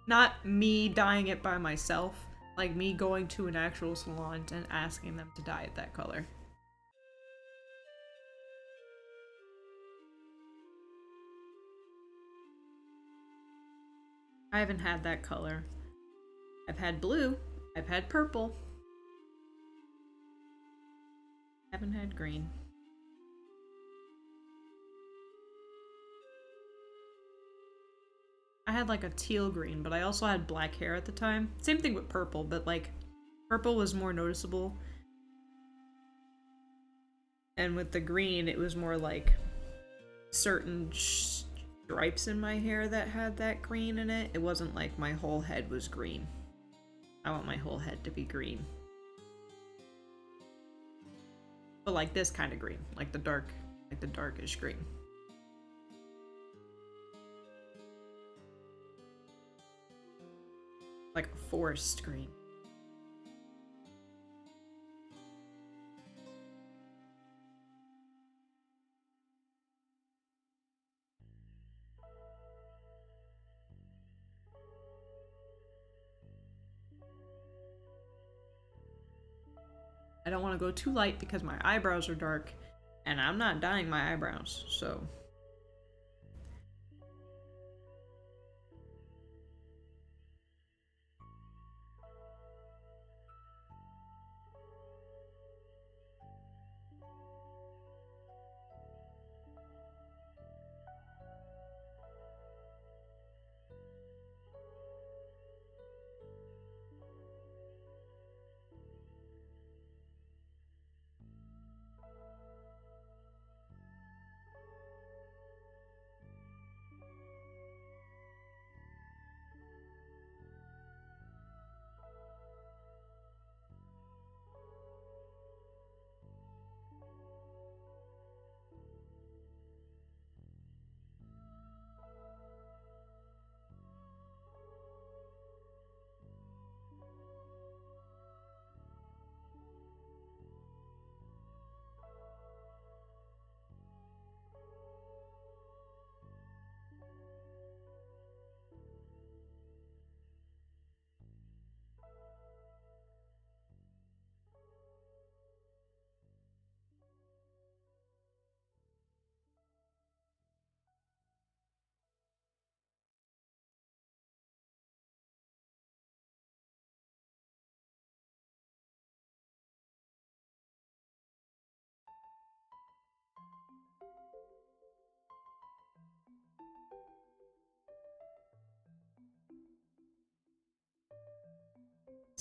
Not me dyeing it by myself, like me going to an actual salon and asking them to dye it that color. I haven't had that color. I've had blue, I've had purple. Haven't had green. I had like a teal green, but I also had black hair at the time. Same thing with purple, but like purple was more noticeable. And with the green, it was more like certain stripes in my hair that had that green in it. It wasn't like my whole head was green. I want my whole head to be green. But like this kind of green, like the darkish green. Like a forest green. I don't want to go too light because my eyebrows are dark, and I'm not dyeing my eyebrows, so...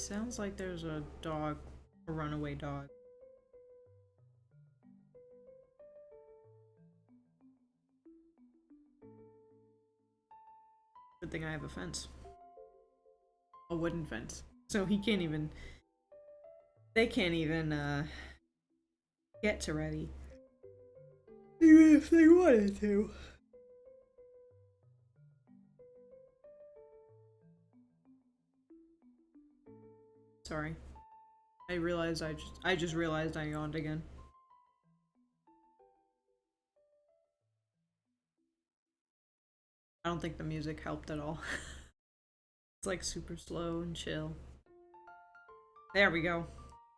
Sounds like there's a dog, a runaway dog. Good thing I have a fence. A wooden fence. So he can't even... They can't even, get to Reddy. Even if they wanted to. Sorry. I just realized I yawned again. I don't think the music helped at all. It's like super slow and chill. There we go.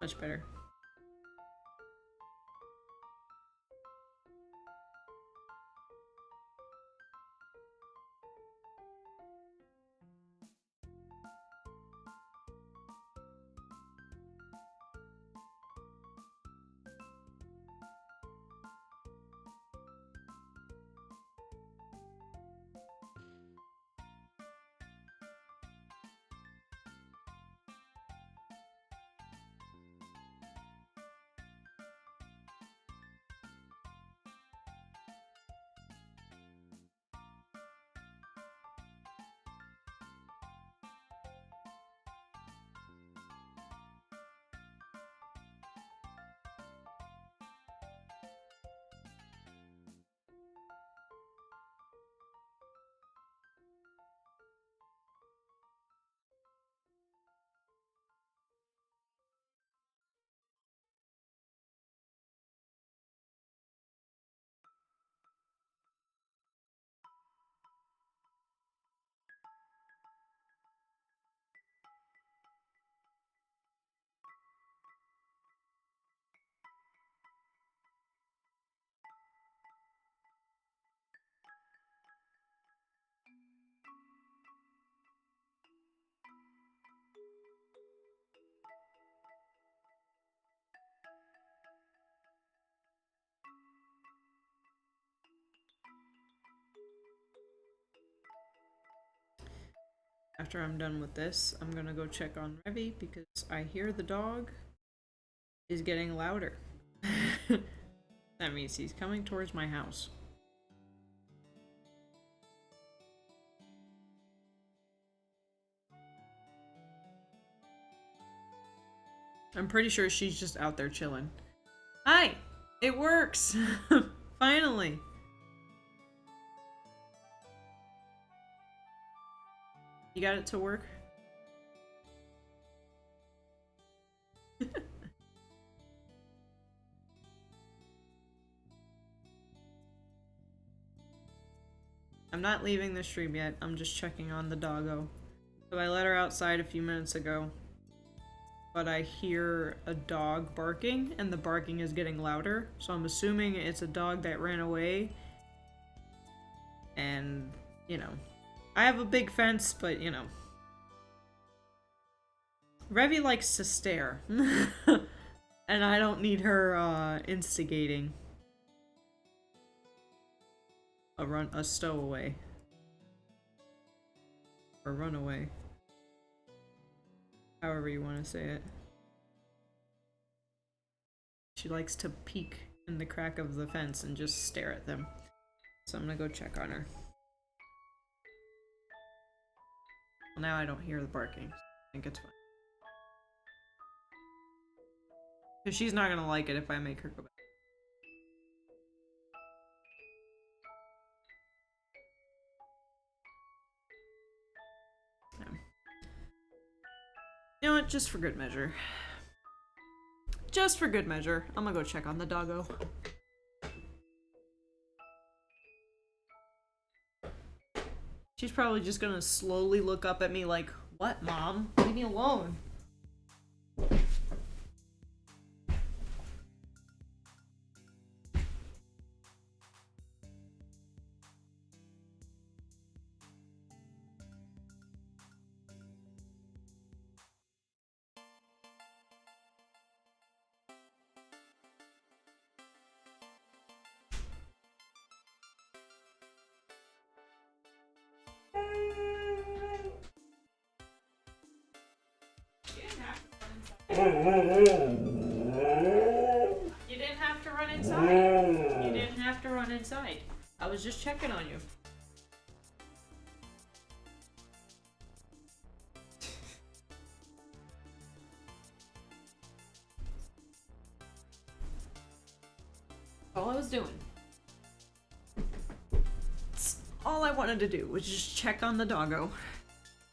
Much better. After I'm done with this, I'm gonna go check on Revy because I hear the dog is getting louder. That means he's coming towards my house. I'm pretty sure she's just out there chilling. Hi! It works! Finally! You got it to work? I'm not leaving the stream yet. I'm just checking on the doggo. So I let her outside a few minutes ago. But I hear a dog barking, and the barking is getting louder. So I'm assuming it's a dog that ran away. And, you know. I have a big fence, but, you know. Revy likes to stare. And I don't need her, instigating. A stowaway. Or runaway. However you want to say it. She likes to peek in the crack of the fence and just stare at them. So I'm gonna go check on her. Well, now I don't hear the barking. So I think it's fine. Because she's not gonna like it if I make her go back. No. You know what? Just for good measure. Just for good measure. I'm gonna go check on the doggo. She's probably just gonna slowly look up at me like, "What, Mom? Leave me alone." You didn't have to run inside. You didn't have to run inside. I was just checking on you. All I was doing. All I wanted to do was just check on the doggo.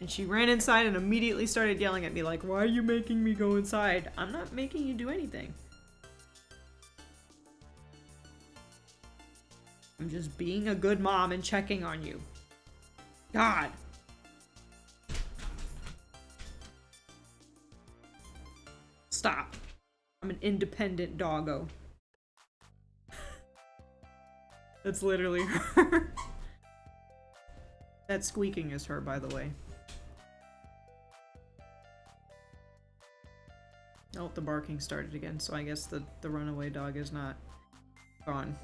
And she ran inside and immediately started yelling at me like, why are you making me go inside? I'm not making you do anything. I'm just being a good mom and checking on you. God. Stop. I'm an independent doggo. That's literally her. That squeaking is her, by the way. Oh, the barking started again, so I guess the runaway dog is not gone.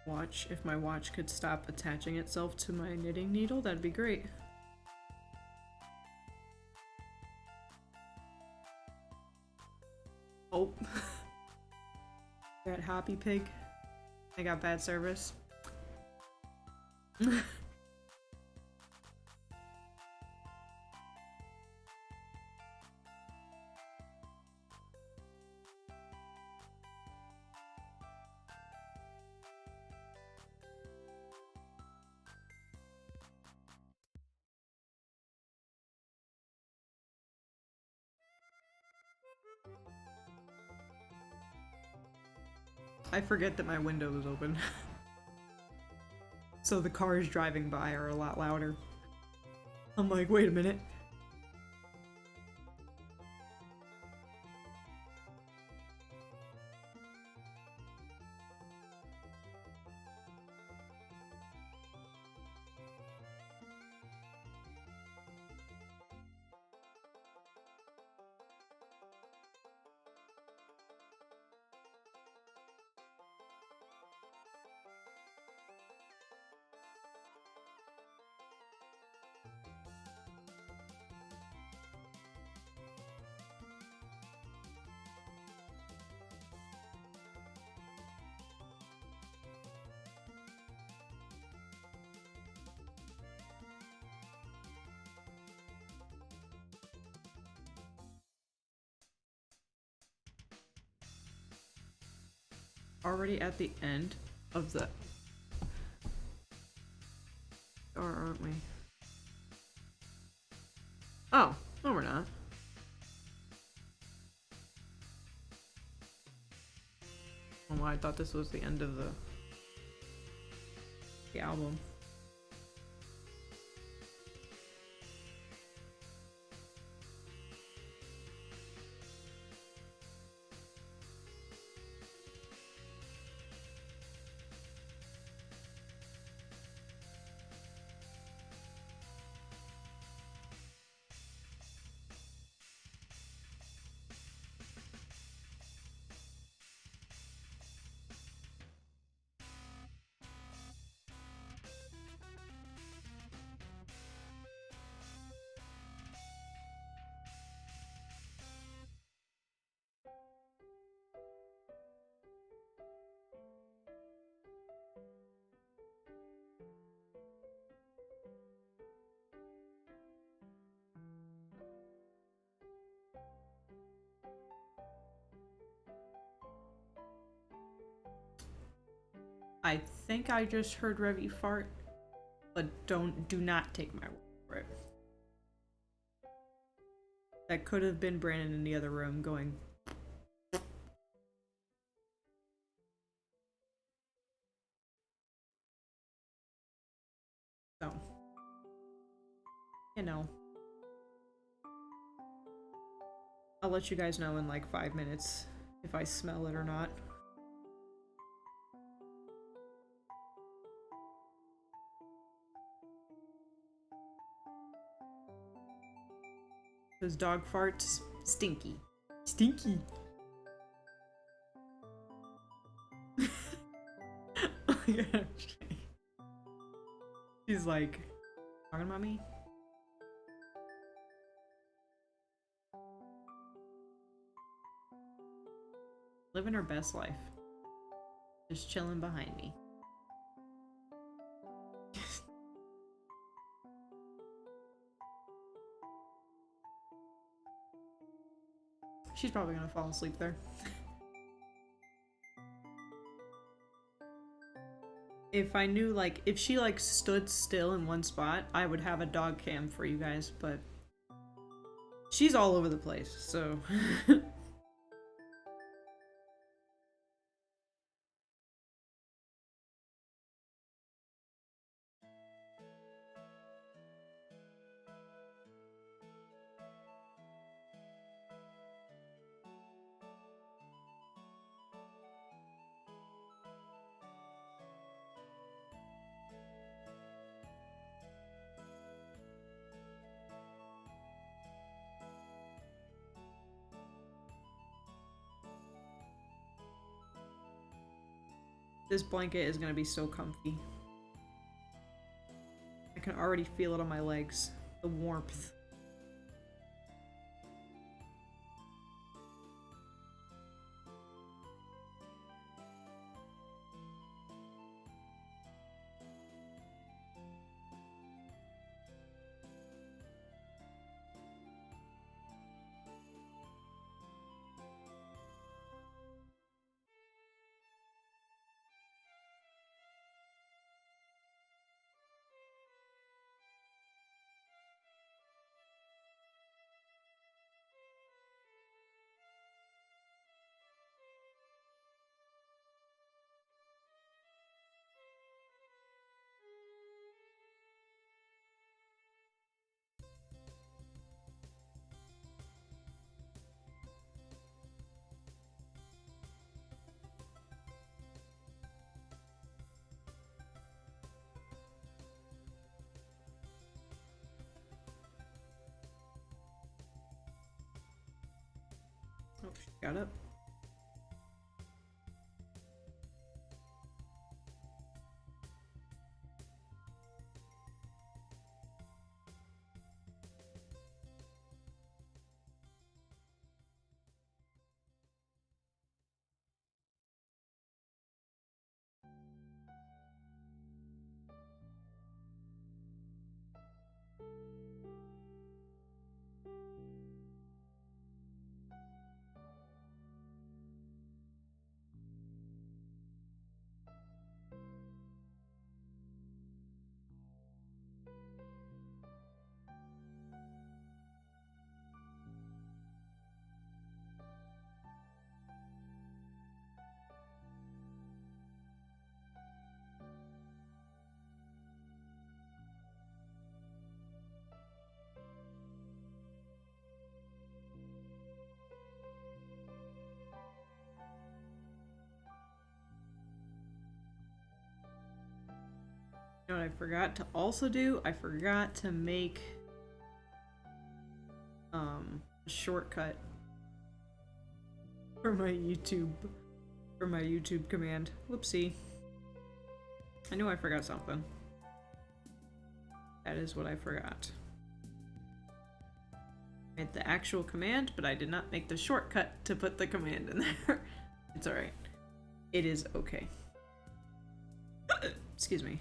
Watch. If my watch could stop attaching itself to my knitting needle, that'd be great. Oh. That happy pig. I got bad service. I forget that my window is open. So the cars driving by are a lot louder. I'm like, wait a minute. Already at the end of the... Or aren't we? Oh, no we're not. Oh, well, I thought this was the end of the album. I think I just heard Revy fart, but do not take my word for it. That could have been Brandon in the other room going. So, you know. I'll let you guys know in like 5 minutes if I smell it or not. Those dog farts, stinky. Stinky. She's like, talking about me? Living her best life. Just chilling behind me. She's probably gonna fall asleep there. If I knew, like, if she, like, stood still in one spot, I would have a dog cam for you guys, but she's all over the place, so... This blanket is gonna be so comfy. I can already feel it on my legs. The warmth. Oh, she got up. You know what I forgot to also do? I forgot to make a shortcut for my YouTube command. Whoopsie. I knew I forgot something. That is what I forgot. I made the actual command, but I did not make the shortcut to put the command in there. It's alright. It is okay. Excuse me.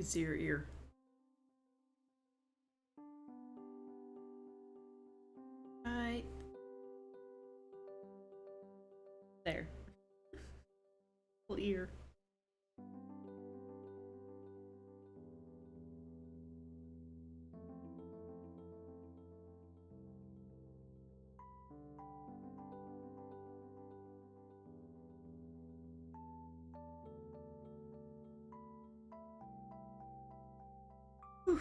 You see your ear. Right there. Little ear. Whew.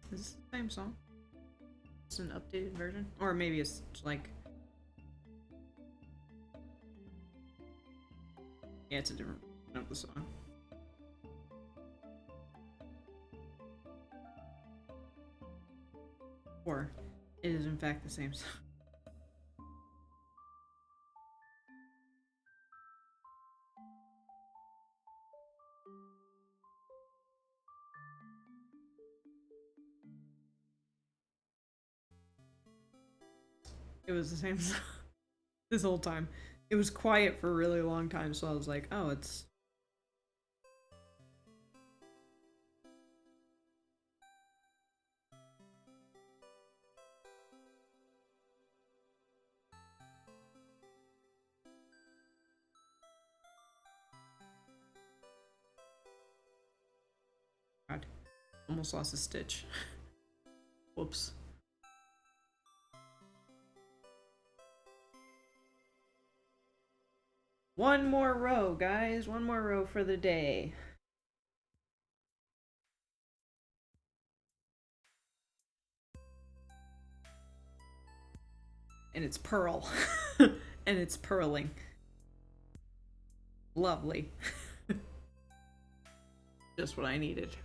Is this the same song? It's an updated version? Or maybe it's like... Yeah, it's a different version of the song. Or it is in fact the same song. It was the same song this whole time. It was quiet for a really long time, so I was like, oh, it's... God. Almost lost a stitch. Whoops. One more row, guys. One more row for the day. And it's pearl. And it's purling. Lovely. Just what I needed.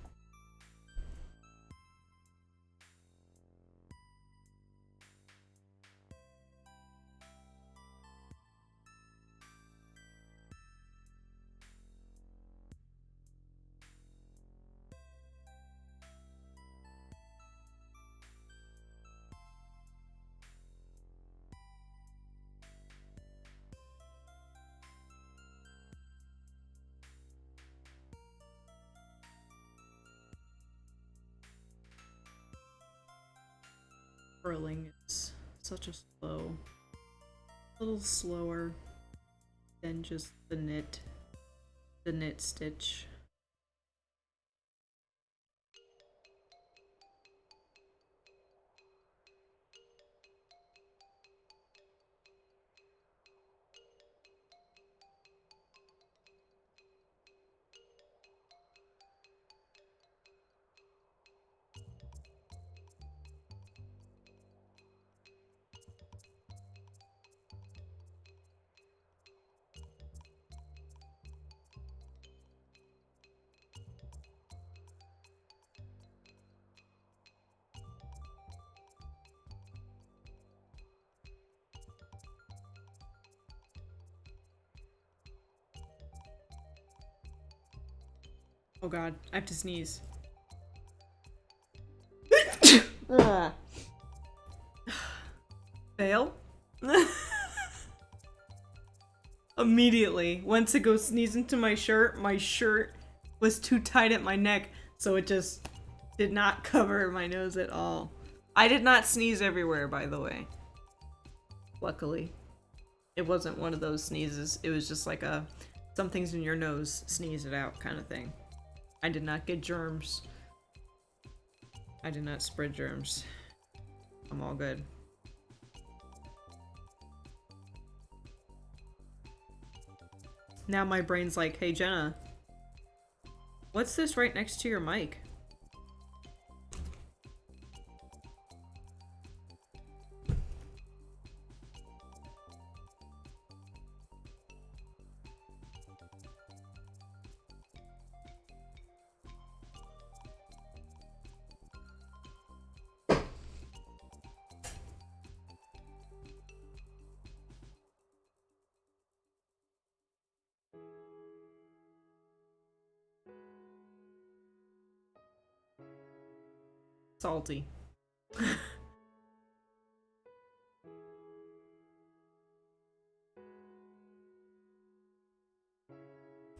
Purling is such a little slower than just the knit stitch. Oh god, I have to sneeze. Fail? Immediately went to go sneeze into my shirt was too tight at my neck, so it just did not cover my nose at all. I did not sneeze everywhere, by the way. Luckily. It wasn't one of those sneezes. It was just like a something's in your nose, sneeze it out kind of thing. I did not get germs. I did not spread germs. I'm all good. Now my brain's like, hey Jenna, what's this right next to your mic? Salty.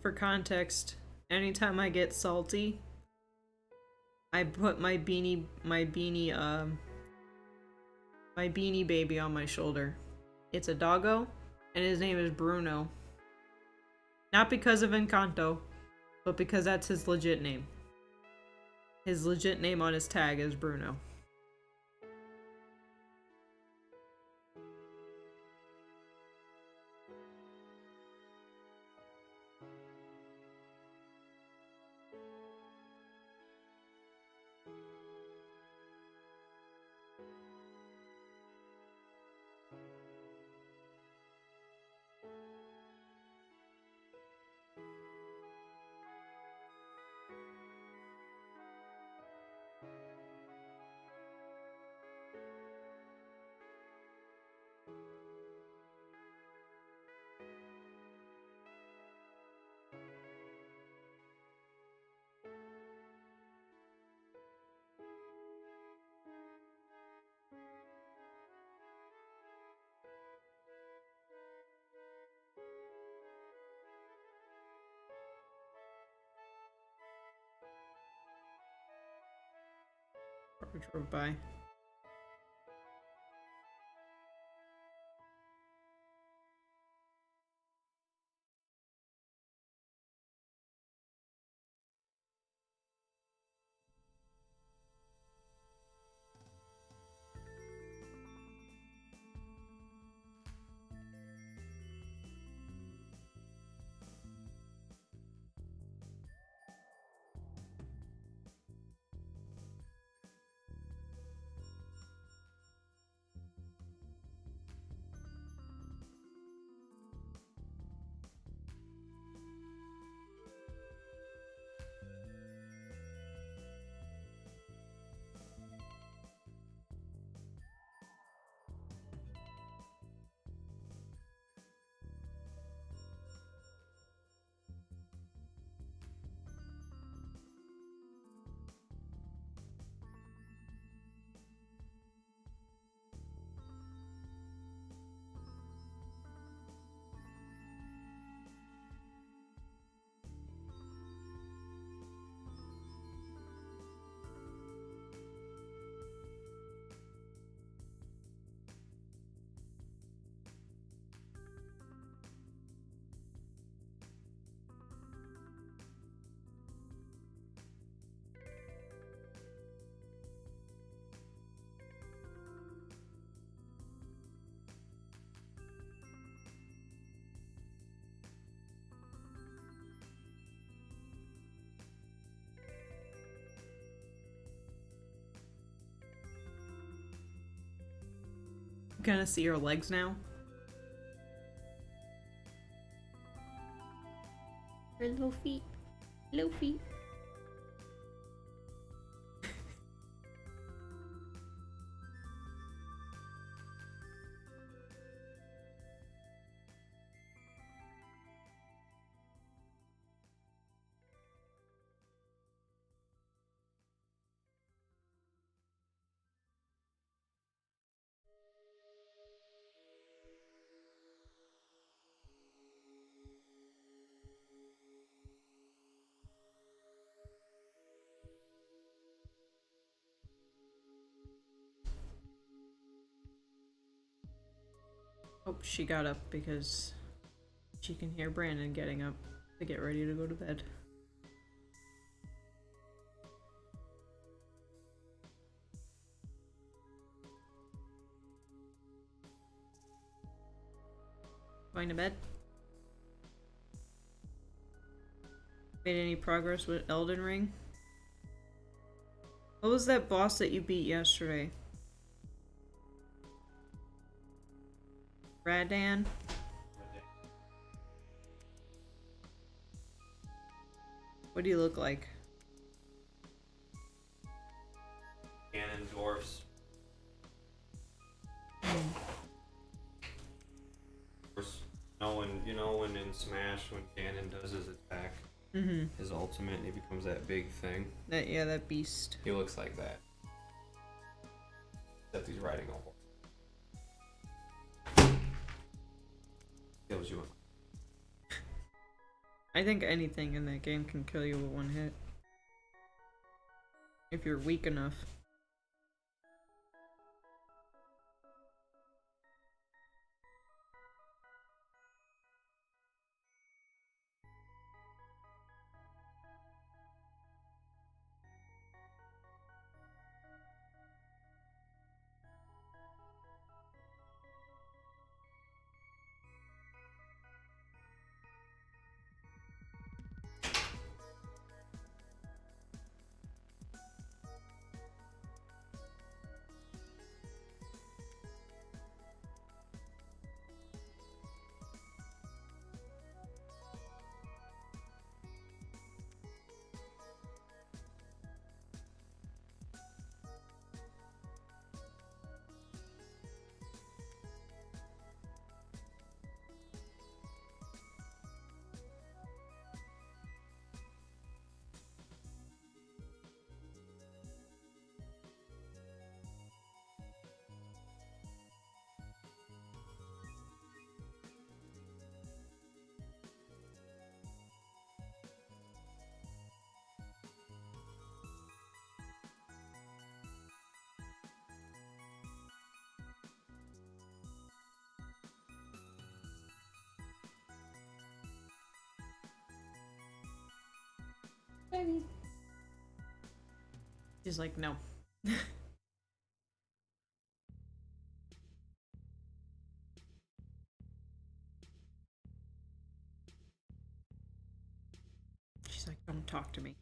For context, anytime I get salty, I put my beanie baby on my shoulder. It's a doggo, and his name is Bruno. Not because of Encanto, but because that's his legit name. His legit name on his tag is Bruno. Drove by. Gonna see your legs now? Her little feet. Little feet. Oh, she got up because she can hear Brandon getting up to get ready to go to bed. Going to bed? Made any progress with Elden Ring? What was that boss that you beat yesterday? Radan? What do you look like? Ganondorf's. You know when in Smash when Ganon does his attack, his ultimate, and he becomes that big thing. That beast. He looks like that. Except he's riding a horse. Kills you. I think anything in that game can kill you with one hit. If you're weak enough. Baby. He's like, no. She's like, don't talk to me.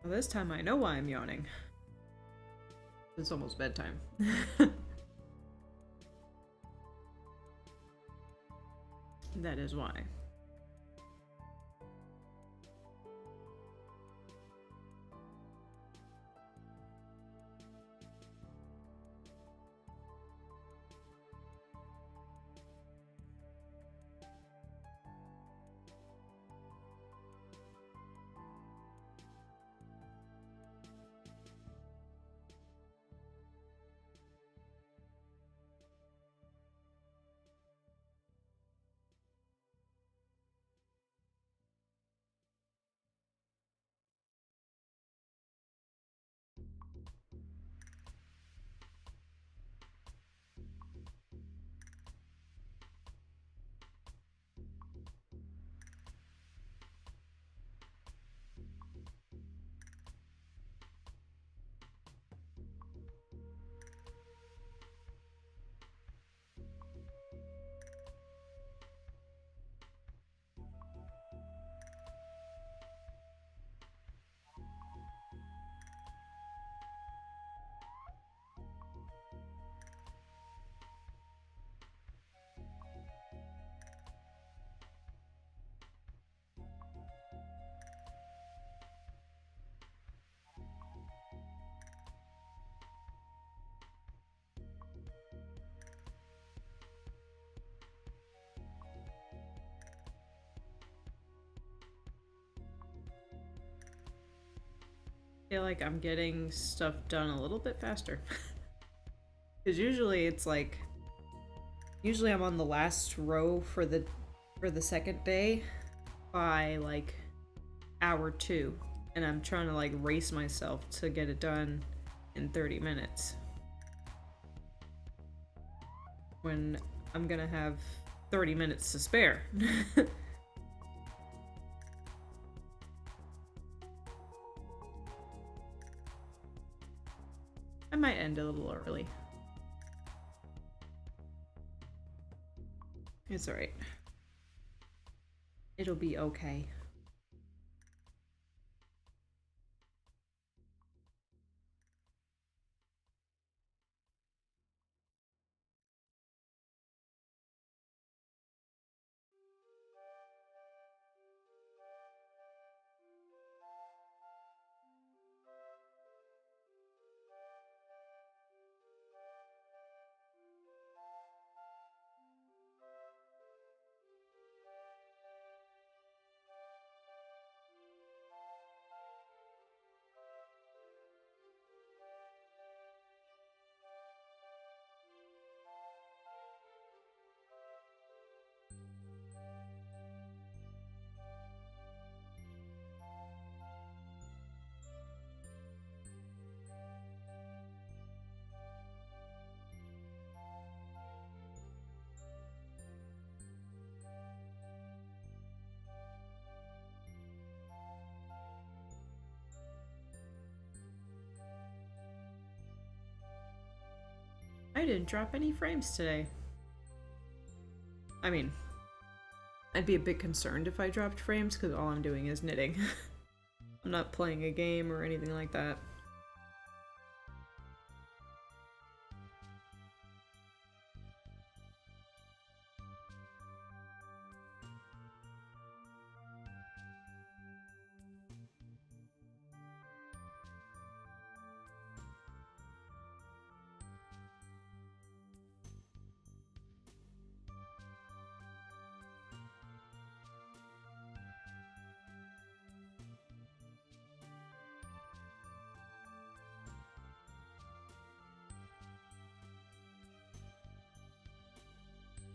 Well, this time I know why I'm yawning. It's almost bedtime. That is why. feel like I'm getting stuff done a little bit faster. Because usually it's like... Usually I'm on the last row for the second day by like hour 2. And I'm trying to like race myself to get it done in 30 minutes. When I'm gonna have 30 minutes to spare. I might end a little early. It's alright. It'll be okay. I didn't drop any frames today. I mean, I'd be a bit concerned if I dropped frames because all I'm doing is knitting. I'm not playing a game or anything like that.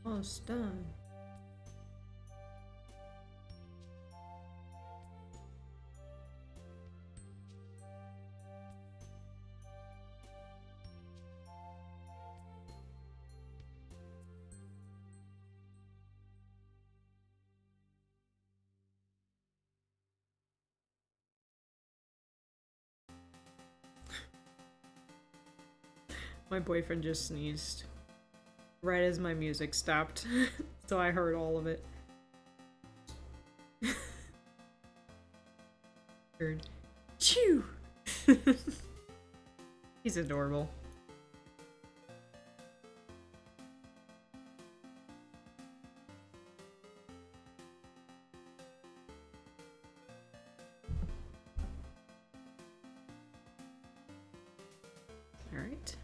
Almost done. My boyfriend just sneezed. Right as my music stopped. So I heard all of it. Heard chew. He's adorable. Alright.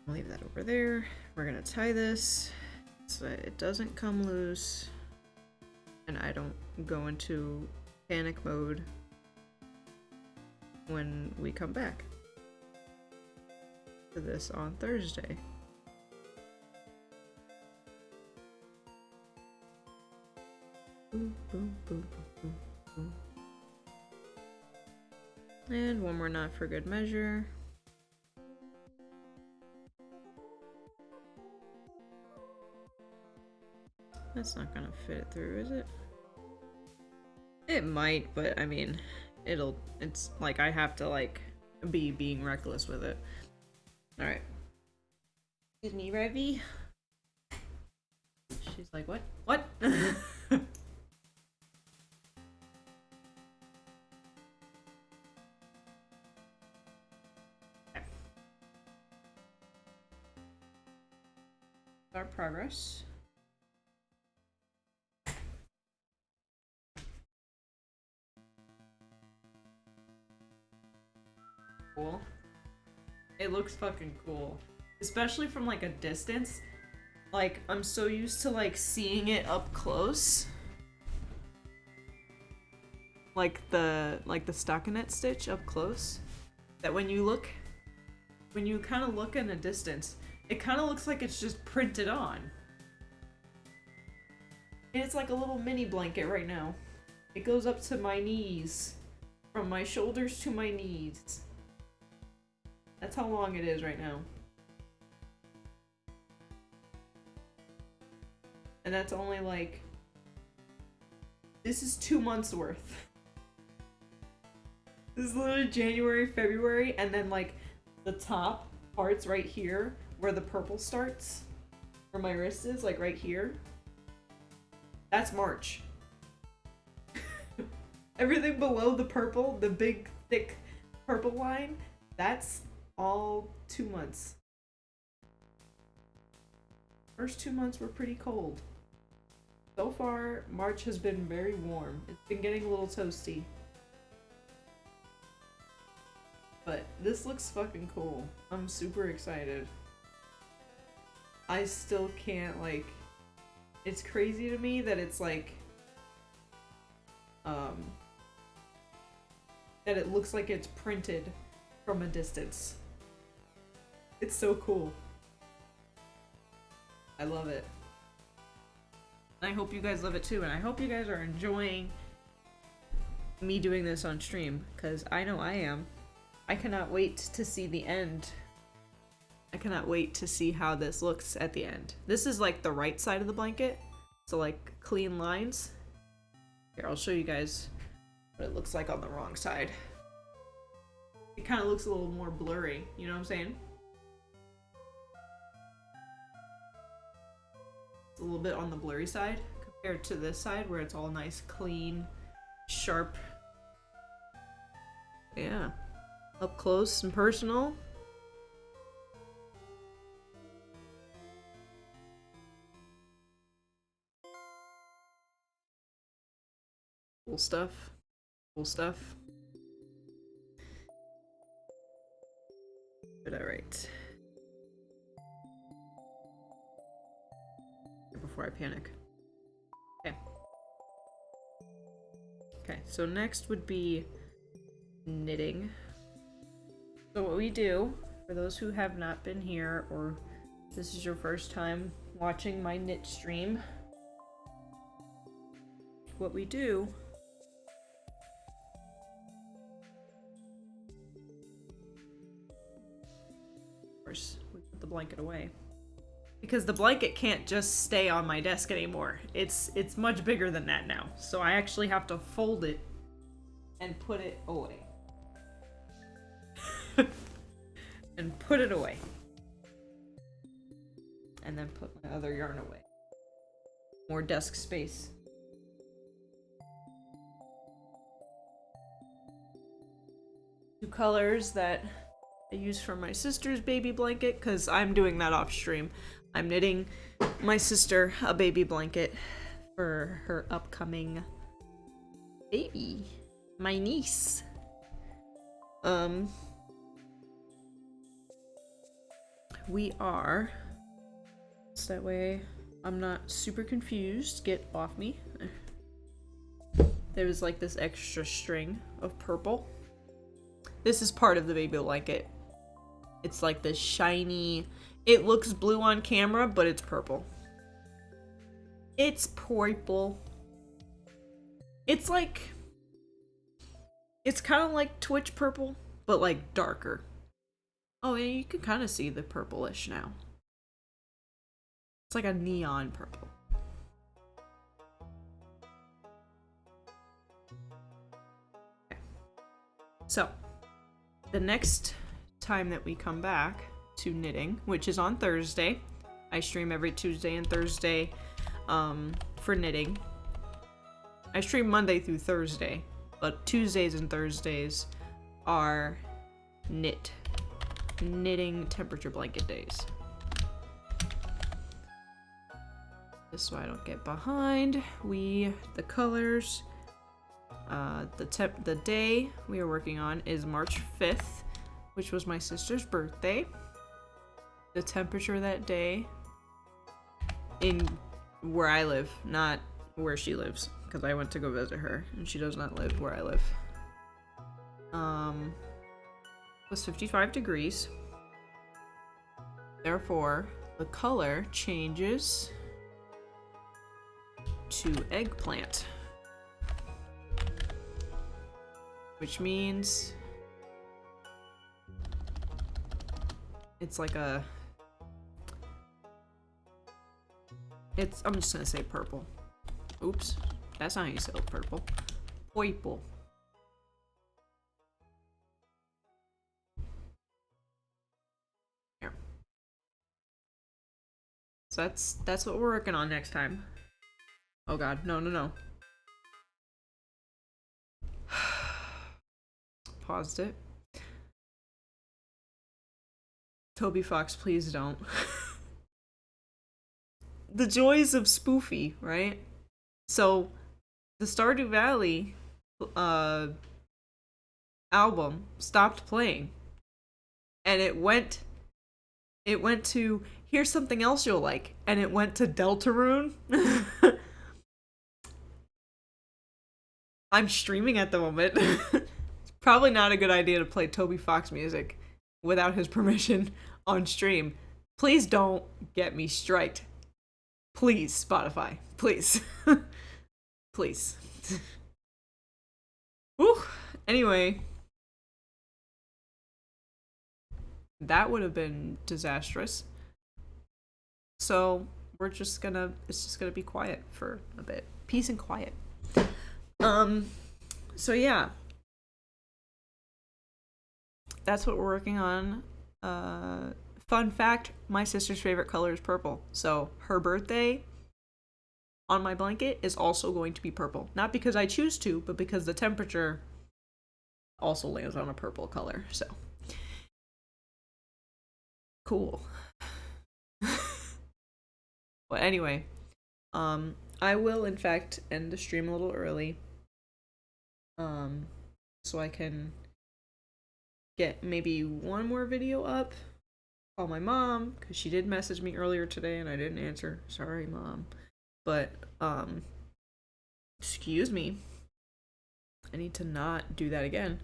I'll leave that over there. We're gonna tie this so that it doesn't come loose and I don't go into panic mode when we come back to this on Thursday. Boom, boom, boom, boom, boom. And one more knot for good measure. That's not gonna fit it through, is it? It might, but I mean, it's like I have to like be being reckless with it. Alright. Excuse me, Revy. She's like, what? What? Our progress. Cool. It looks fucking cool. Especially from like a distance. Like, I'm so used to like seeing it up close. like the stockinette stitch up close. That when you kind of look in a distance, it kind of looks like it's just printed on. And it's like a little mini blanket right now. It goes up to my knees. From my shoulders to my knees. That's how long it is right now. And that's only like... This is 2 months worth. This is literally January, February, and then like the top parts right here where the purple starts, where my wrist is, like right here. That's March. Everything below the purple, the big thick purple line, that's all 2 months. First 2 months were pretty cold. So far, March has been very warm. It's been getting a little toasty. But this looks fucking cool. I'm super excited. I still can't, like... It's crazy to me that it's like... that it looks like it's printed from a distance. It's so cool. I love it. And I hope you guys love it too, and I hope you guys are enjoying me doing this on stream, because I know I am. I cannot wait to see the end. I cannot wait to see how this looks at the end. This is like the right side of the blanket, so like clean lines. Here, I'll show you guys what it looks like on the wrong side. It kind of looks a little more blurry, you know what I'm saying? It's a little bit on the blurry side compared to this side where it's all nice, clean, sharp. Yeah. Up close and personal. Cool stuff. Cool stuff. But alright. Before I panic. Okay. Okay, so next would be knitting. So what we do, for those who have not been here, or this is your first time watching my knit stream, what we do of course, we put the blanket away. Because the blanket can't just stay on my desk anymore. It's much bigger than that now. So I actually have to fold it and put it away. And put it away. And then put my other yarn away. More desk space. Two colors that I use for my sister's baby blanket, because I'm doing that off stream. I'm knitting my sister a baby blanket for her upcoming baby. My niece. We are, so that way I'm not super confused. Get off me. There was like this extra string of purple. This is part of the baby blanket. It's like this shiny, it looks blue on camera, but it's purple. It's purple. It's like, it's kind of like Twitch purple, but like darker. Oh, yeah, you can kind of see the purplish now. It's like a neon purple. Okay. So, the next time that we come back to knitting, which is on Thursday. I stream every Tuesday and Thursday for knitting. I stream Monday through Thursday, but Tuesdays and Thursdays are knitting temperature blanket days. Just so I don't get behind, the colors, the day we are working on is March 5th, which was my sister's birthday. The temperature that day in where I live, not where she lives, because I went to go visit her, and she does not live where I live. It was 55 degrees. Therefore, the color changes to eggplant. Which means it's like a... I'm just gonna say purple. Oops. That's not how you spell purple. Purple. Here. So that's what we're working on next time. Oh god, no, no, no. Paused it. Toby Fox, please don't. The joys of spoofy, right? So, the Stardew Valley album stopped playing, and it went to here's something else you'll like, and it went to Deltarune. I'm streaming at the moment. It's probably not a good idea to play Toby Fox music without his permission on stream. Please don't get me striked. Please, Spotify. Please. Please. Whew. Anyway. That would have been disastrous. So, it's just gonna be quiet for a bit. Peace and quiet. So yeah. That's what we're working on. Fun fact, my sister's favorite color is purple. So her birthday on my blanket is also going to be purple. Not because I choose to, but because the temperature also lands on a purple color. So cool. But anyway, I will in fact end the stream a little early. So I can get maybe one more video up. Call my mom, because she did message me earlier today and I didn't answer. Sorry, Mom. But, excuse me. I need to not do that again.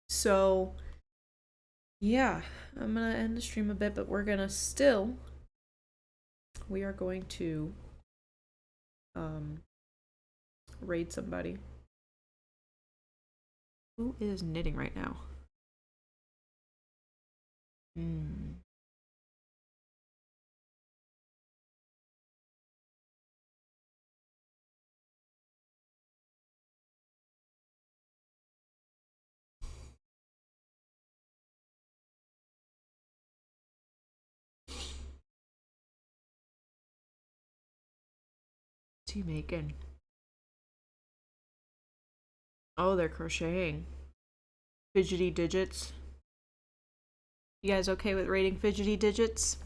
So, yeah, I'm gonna end the stream a bit, but we are going to, raid somebody. Who is knitting right now? What's he making? Oh, they're crocheting. Fidgety digits. You guys okay with rating fidgety digits?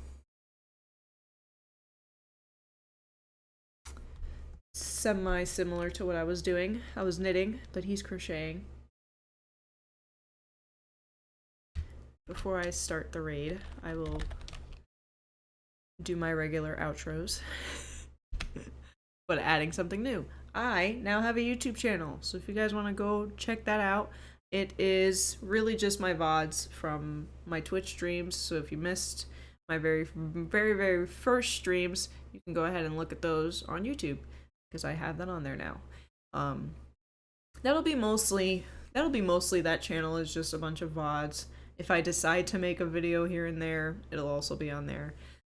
Semi-similar to what I was doing. I was knitting, but he's crocheting. Before I start the raid, I will do my regular outros. But adding something new. I now have a YouTube channel, so if you guys want to go check that out, it is really just my VODs from my Twitch streams, so if you missed my very, very, very first streams, you can go ahead and look at those on YouTube, because I have that on there now. That'll be mostly that channel is just a bunch of VODs. If I decide to make a video here and there, it'll also be on there.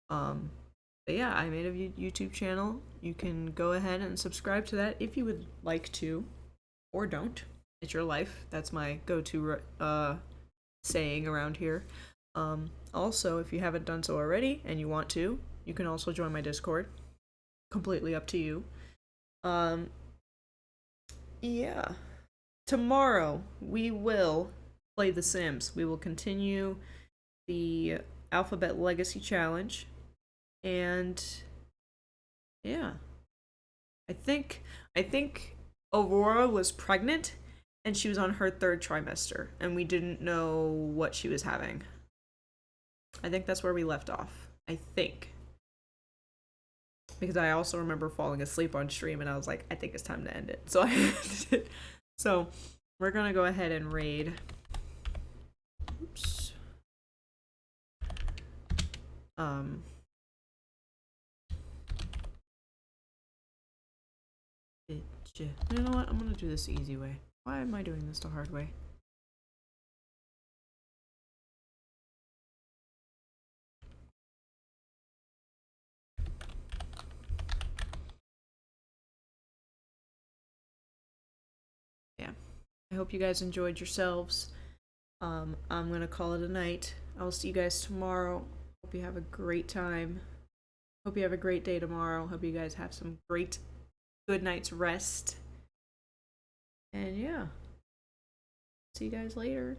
But yeah, I made a YouTube channel. You can go ahead and subscribe to that if you would like to, or don't. It's your life. That's my go-to saying around here. Also, if you haven't done so already and you want to, you can also join my Discord. Completely up to you. Yeah. Tomorrow, we will play The Sims. We will continue the Alphabet Legacy Challenge. And yeah, I think Aurora was pregnant and she was on her 3rd trimester and we didn't know what she was having. I think that's where we left off. I think. because I also remember falling asleep on stream and I was like, I think it's time to end it. So I ended it. So we're gonna go ahead and raid. Oops. You know what? I'm gonna do this the easy way. Why am I doing this the hard way? Yeah. I hope you guys enjoyed yourselves. I'm gonna call it a night. I will see you guys tomorrow. Hope you have a great time. Hope you have a great day tomorrow. Hope you guys have some great good night's rest. And yeah. See you guys later.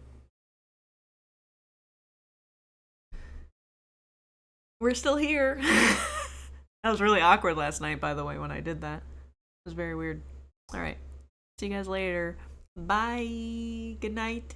We're still here. That was really awkward last night, by the way, when I did that. It was very weird. Alright. See you guys later. Bye. Good night.